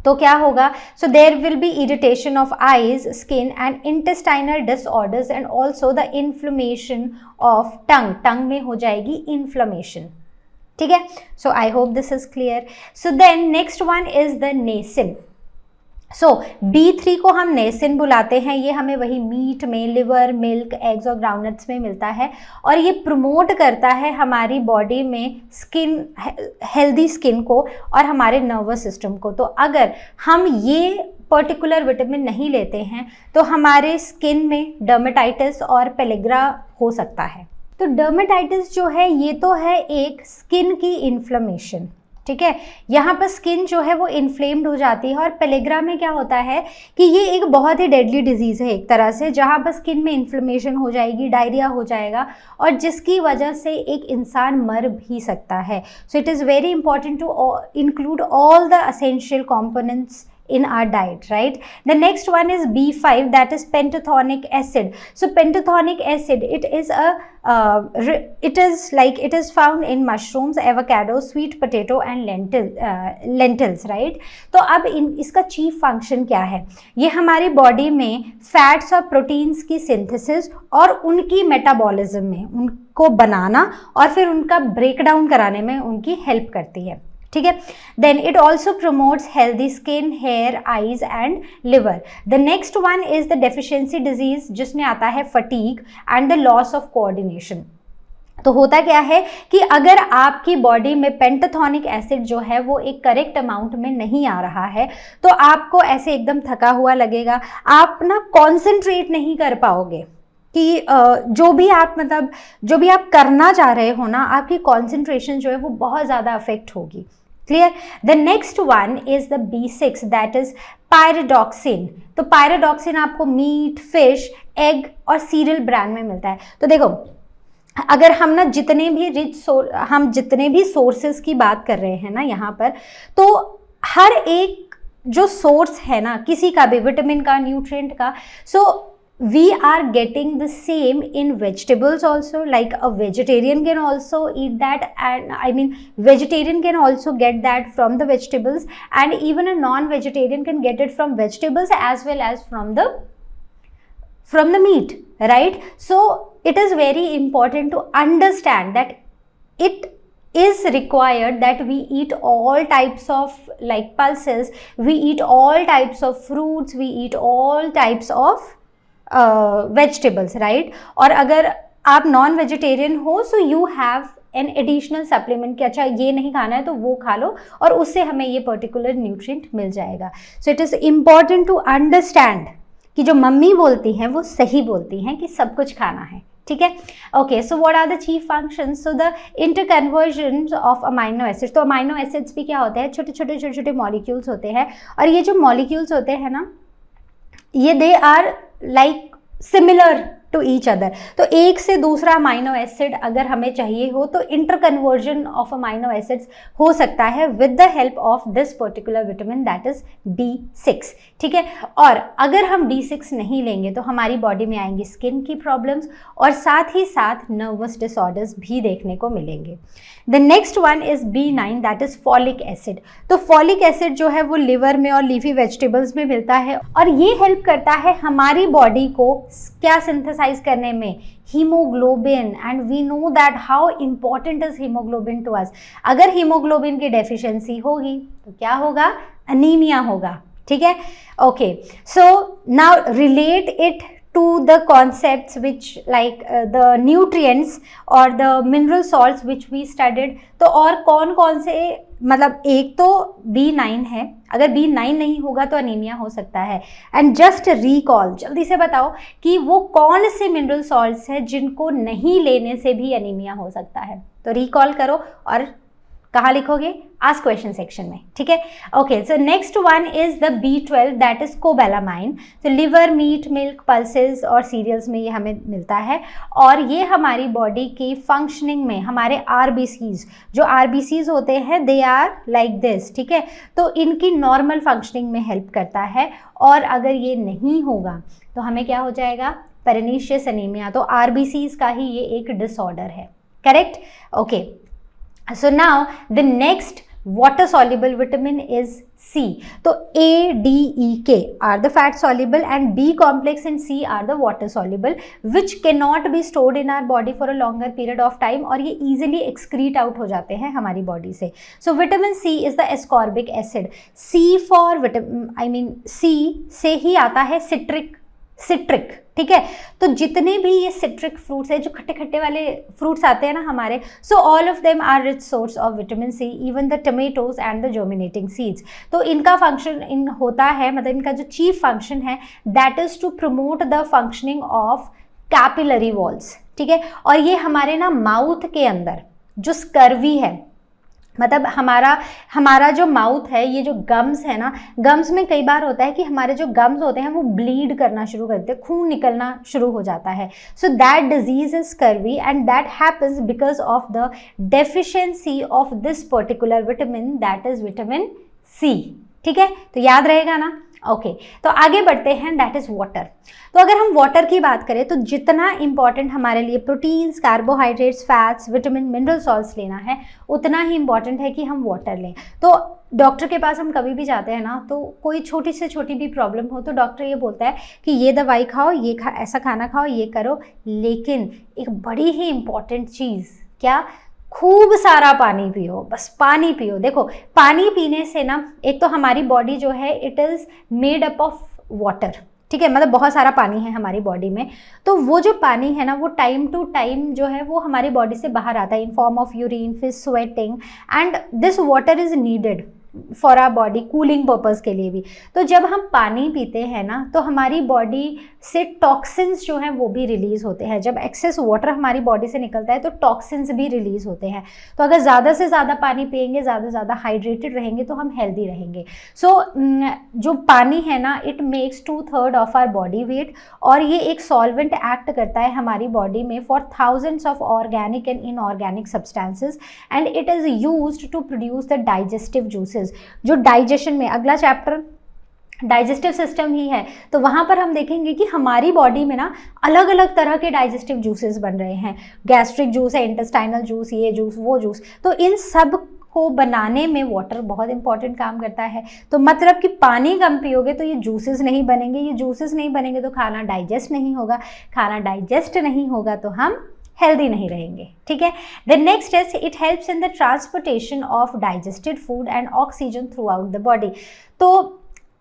तो क्या होगा? So there will be irritation of eyes, skin and intestinal disorders and also the inflammation of tongue. Tongue में हो जाएगी इन्फ्लेमेशन. ठीक है, so I hope this is clear. So then next one is the niacin. सो B3 को हम नेसिन बुलाते हैं. ये हमें वही मीट में, लिवर, मिल्क, एग्स और ग्राउंडनट्स में मिलता है और ये प्रमोट करता है हमारी बॉडी में स्किन, हेल्दी स्किन को और हमारे नर्वस सिस्टम को. तो अगर हम ये पर्टिकुलर विटामिन नहीं लेते हैं तो हमारे स्किन में डर्मेटाइटिस और पेलिग्रा हो सकता है. तो डर्मेटाइटिस जो है ये तो है एक स्किन की इन्फ्लेमेशन. ठीक है, यहाँ पर स्किन जो है वो इन्फ्लेम्ड हो जाती है. और पेलिग्रा में क्या होता है कि ये एक बहुत ही डेडली डिजीज़ है एक तरह से, जहाँ पर स्किन में इन्फ्लेमेशन हो जाएगी, डायरिया हो जाएगा और जिसकी वजह से एक इंसान मर भी सकता है. So it is very important to include all the essential components in our diet, right? The next one is B5, that is pentothenic acid. So pentothenic acid, it is found in mushrooms, avocado, sweet potato and lentils, right? तो अब इसका chief function क्या है? ये हमारी body में fats और proteins की सिंथेसिस और उनकी मेटाबॉलिज्म में उनको बनाना और फिर उनका ब्रेकडाउन कराने में उनकी हेल्प करती है. ठीक है, then it also promotes healthy skin, hair, eyes and liver. The next one is the deficiency disease, जिसमें आता है fatigue and the loss of coordination. तो होता क्या है कि अगर आपकी बॉडी में पेंटाथोनिक एसिड जो है वो एक करेक्ट अमाउंट में नहीं आ रहा है तो आपको ऐसे एकदम थका हुआ लगेगा, आप ना कॉन्सेंट्रेट नहीं कर पाओगे कि जो भी आप करना चाह रहे हो ना, आपकी कॉन्सेंट्रेशन जो है वो बहुत ज़्यादा अफेक्ट होगी. Clear? The next one is the B6, that is pyridoxine. तो पायरोडॉक्सिन आपको मीट, फिश, एग और सीरियल ब्रांड में मिलता है. तो देखो, अगर हम ना जितने भी सोर्सेज की बात कर रहे हैं ना यहाँ पर, तो हर एक जो सोर्स है ना किसी का भी, विटामिन का, न्यूट्रिएंट का, सो we are getting the same in vegetables also. Like a vegetarian can also eat that, and vegetarian can also get that from the vegetables, and even a non-vegetarian can get it from vegetables as well as from the meat, right? So it is very important to understand that it is required that we eat all types of like pulses, we eat all types of fruits, we eat all types of vegetables, right? और अगर आप non vegetarian हो so you have an additional supplement कि अच्छा ये नहीं खाना है तो वो खा लो और उससे हमें ये पर्टिकुलर न्यूट्रिएंट मिल जाएगा. So it is important to understand कि जो मम्मी बोलती हैं वो सही बोलती हैं कि सब कुछ खाना है. ठीक है, okay. So what are the chief functions? So the interconversion of amino acids. तो अमाइनो एसिड्स भी क्या होते हैं? छोटे छोटे मॉलिक्यूल्स होते हैं और ये जो मॉलिक्यूल्स होते हैं ना, ये they are like similar to each other. तो एक से दूसरा अमाइनो एसिड अगर हमें चाहिए हो तो इंटरकन्वर्जन ऑफ अमाइनो एसिड्स हो सकता है with the help of this particular vitamin, that is B6. ठीक है, और अगर हम B6 नहीं लेंगे तो हमारी बॉडी में आएंगी स्किन की प्रॉब्लम्स और साथ ही साथ नर्वस डिसऑर्डर्स भी देखने को मिलेंगे. The next one is B9, that is folic acid. तो फॉलिक एसिड जो है वो लिवर में और लीफी वेजिटेबल्स में मिलता है और ये हेल्प करता है हमारी बॉडी को क्या सिंथेसाइज करने में, haemoglobin. And we know that how important is haemoglobin to us. अगर हीमोग्लोबिन की डेफिशिएंसी होगी तो क्या होगा? अनीमिया होगा. ठीक है, okay. So now relate it to the concepts which like the nutrients or the mineral salts which we studied. तो और कौन कौन से, मतलब एक तो B9 है, अगर B9 नहीं होगा तो अनीमिया हो सकता है। एंड जस्ट रिकॉल, जल्दी से बताओ कि वो कौन से मिनरल सॉल्ट्स हैं जिनको नहीं लेने से भी अनीमिया हो सकता है। तो रिकॉल करो और कहाँ लिखोगे, आस्क क्वेश्चन सेक्शन में, ठीक है। Okay, so next one is the B12 that is cobalamin. तो लिवर, मीट, मिल्क, पल्सेस और सीरियल्स में ये हमें मिलता है और ये हमारी बॉडी की फंक्शनिंग में, हमारे RBCs, जो RBCs होते हैं दे आर लाइक दिस, ठीक है। तो इनकी नॉर्मल फंक्शनिंग में हेल्प करता है और अगर ये नहीं होगा तो हमें क्या हो जाएगा, पेरिनीशियस एनीमिया। तो RBCs का ही ये एक डिसऑर्डर है, correct. Okay, so now the next water soluble vitamin is C. तो A, D, E, K are the fat soluble and B complex and C are the water soluble which cannot be stored in our body for a longer period of time और ये easily excrete out हो जाते हैं हमारी body से। So vitamin C is the ascorbic acid. C for C से ही आता है सिट्रिक, ठीक है। तो जितने भी ये सिट्रिक फ्रूट्स है, जो खट्टे खट्टे वाले फ्रूट्स आते हैं ना हमारे, so all of them are rich source of vitamin C, even the tomatoes and the germinating seeds. तो इनका फंक्शन होता है, मतलब इनका जो चीफ फंक्शन है that is to promote the functioning of capillary walls, ठीक है। और ये हमारे ना माउथ के अंदर जो स्कर्वी है, मतलब हमारा जो माउथ है, ये जो गम्स है ना, गम्स में कई बार होता है कि हमारे जो गम्स होते हैं वो ब्लीड करना शुरू करते हैं, खून निकलना शुरू हो जाता है। So that disease is scurvy and that happens because of the deficiency of this particular vitamin that is vitamin C, ठीक है। तो याद रहेगा ना। ओके, तो आगे बढ़ते हैं, दैट इज वाटर। तो अगर हम वाटर की बात करें तो जितना इंपॉर्टेंट हमारे लिए proteins, carbohydrates, fats, vitamin, mineral salts लेना है, उतना ही इंपॉर्टेंट है कि हम वाटर लें। तो डॉक्टर के पास हम कभी भी जाते हैं ना, तो कोई छोटी से छोटी भी प्रॉब्लम हो तो डॉक्टर ये बोलता है कि ये दवाई खाओ, ये ऐसा खाना खाओ, ये करो, लेकिन एक बड़ी ही इंपॉर्टेंट चीज़ क्या, खूब सारा पानी पियो, बस पानी पियो। देखो, पानी पीने से ना, एक तो हमारी बॉडी जो है it is made up of water, ठीक है, मतलब बहुत सारा पानी है हमारी बॉडी में। तो वो जो पानी है ना, वो टाइम टू टाइम जो है वो हमारी बॉडी से बाहर आता है इन फॉर्म ऑफ यूरिन, फिर sweating, and this water is needed for our body, cooling purpose के लिए भी। तो जब हम पानी पीते हैं ना, तो हमारी बॉडी से टॉक्सिन्स जो हैं वो भी रिलीज़ होते हैं। जब एक्सेस वाटर हमारी बॉडी से निकलता है तो टॉक्सिन्स भी रिलीज़ होते हैं। तो अगर ज़्यादा से ज़्यादा पानी पिएंगे, ज़्यादा से ज़्यादा हाइड्रेटेड रहेंगे तो हम हेल्दी रहेंगे। सो जो पानी है ना, it makes 2/3 of our body weight, और ये एक सॉल्वेंट एक्ट करता है हमारी बॉडी में for thousands of organic and inorganic substances, and it is used to produce the digestive juices. जो डाइजेशन में, अगला चैप्टर डाइजेस्टिव सिस्टम ही है, तो वहाँ पर हम देखेंगे कि हमारी बॉडी में ना अलग अलग तरह के डाइजेस्टिव जूसेस बन रहे हैं। गैस्ट्रिक जूस है, इंटेस्टाइनल जूस, ये जूस, वो जूस। तो इन सब को बनाने में वाटर बहुत इंपॉर्टेंट काम करता है। तो मतलब कि पानी कम पियोगे तो ये जूसेस नहीं बनेंगे, ये जूसेस नहीं बनेंगे तो खाना डाइजेस्ट नहीं होगा, खाना डाइजेस्ट नहीं होगा तो हम हेल्दी नहीं रहेंगे, ठीक है। The next is it helps in the transportation of digested food and oxygen through out the body. तो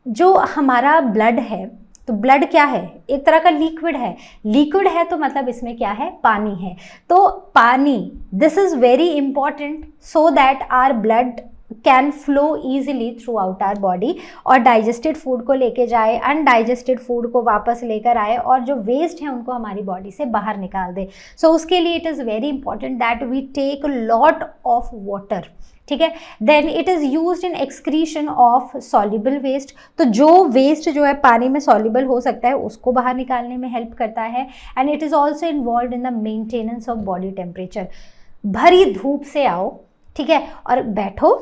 जो हमारा ब्लड है, तो ब्लड क्या है, एक तरह का लिक्विड है तो मतलब इसमें क्या है, पानी है। तो पानी, this is very important so that our blood can flow easily throughout our body, और डाइजेस्टेड फूड को लेके जाए, अनडाइजेस्टेड फूड को वापस लेकर आए, और जो वेस्ट है उनको हमारी बॉडी से बाहर निकाल दे। सो उसके लिए it is very important that we take lot of water, ठीक है। Then it is used in excretion of soluble waste. तो जो वेस्ट जो है पानी में सॉल्युबल हो सकता है उसको बाहर निकालने में हेल्प करता है। And it is also involve in the maintenance of body temperature. भरी धूप से आओ, ठीक है, और बैठो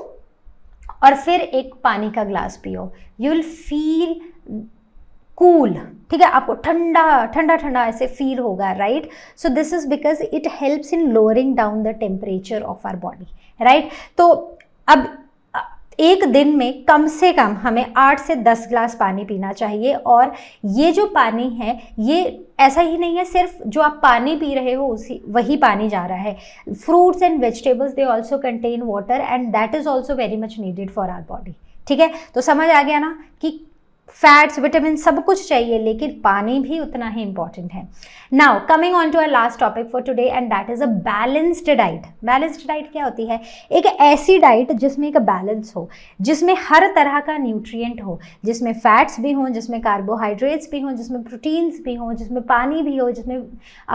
और फिर एक पानी का ग्लास पियो, यू विल फील कूल, ठीक है, आपको ठंडा ठंडा ठंडा ऐसे फील होगा, right. So this is because it helps in lowering down the temperature of our body, right. तो अब एक दिन में कम से कम हमें 8 से 10 ग्लास पानी पीना चाहिए। और ये जो पानी है, ये ऐसा ही नहीं है सिर्फ जो आप पानी पी रहे हो उसी वही पानी जा रहा है। Fruits and vegetables they also contain water and that is also very much needed for our body, ठीक है। तो समझ आ गया ना कि फैट्स, विटामिन सब कुछ चाहिए, लेकिन पानी भी उतना ही इंपॉर्टेंट है। Now coming on to our last topic for today and that is a balanced diet. Balanced diet क्या होती है? एक ऐसी डाइट जिसमें एक बैलेंस हो, जिसमें हर तरह का न्यूट्रिएंट हो, जिसमें फैट्स भी हों, जिसमें कार्बोहाइड्रेट्स भी हों, जिसमें प्रोटीन्स भी हों, जिसमें पानी भी हो, जिसमें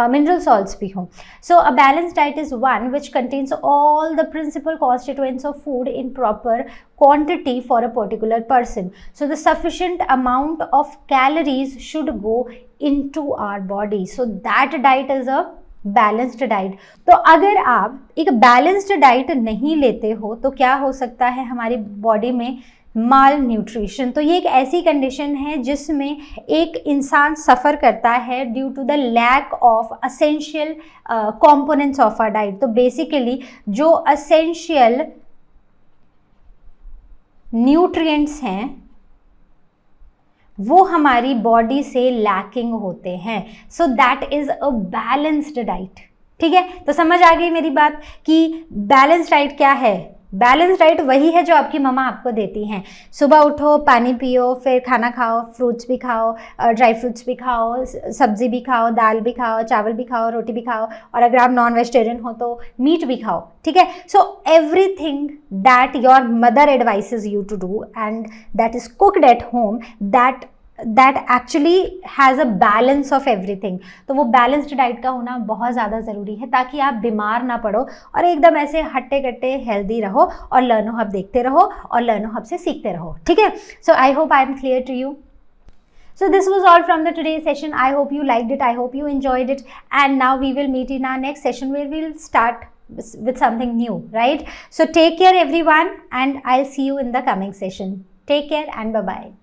मिनरल सॉल्ट्स भी हों। So a balanced diet is one which contains all the principal constituents of food in proper quantity for a particular person. So the sufficient amount of calories should go into our body. So that diet is a balanced diet. तो अगर आप एक balanced diet नहीं लेते हो तो क्या हो सकता है हमारी बॉडी में? माल न्यूट्रिशन। तो ये एक ऐसी कंडीशन है जिसमें एक इंसान सफ़र करता है due to the lack of essential components of a diet. तो बेसिकली जो असेंशियल न्यूट्रिएंट्स हैं वो हमारी बॉडी से लैकिंग होते हैं। So that is a balanced diet. ठीक है, तो समझ आ गई मेरी बात कि बैलेंस्ड डाइट क्या है? बैलेंस डाइट वही है जो आपकी मम्मा आपको देती हैं। सुबह उठो, पानी पियो, फिर खाना खाओ, फ्रूट्स भी खाओ, ड्राई फ्रूट्स भी खाओ, सब्जी भी खाओ, दाल भी खाओ, चावल भी खाओ, रोटी भी खाओ, और अगर आप नॉन वेजिटेरियन हो तो मीट भी खाओ। ठीक है, सो everything that your mother advises you to do and that is cooked at home, that actually has a balance of everything. तो वो बैलेंस्ड डाइट का होना बहुत ज़्यादा ज़रूरी है ताकि आप बीमार ना पड़ो और एकदम ऐसे हट्टे कट्टे हेल्दी रहो और लर्नो हब देखते रहो और लर्नो हब से सीखते रहो। ठीक है, so I hope I am clear to you. So this was all from the today's session. I hope you liked it. I hope you enjoyed it. And now we will meet in our next session where we will start with something new, right? So take care everyone and I'll see you in the coming session. Take care and bye-bye.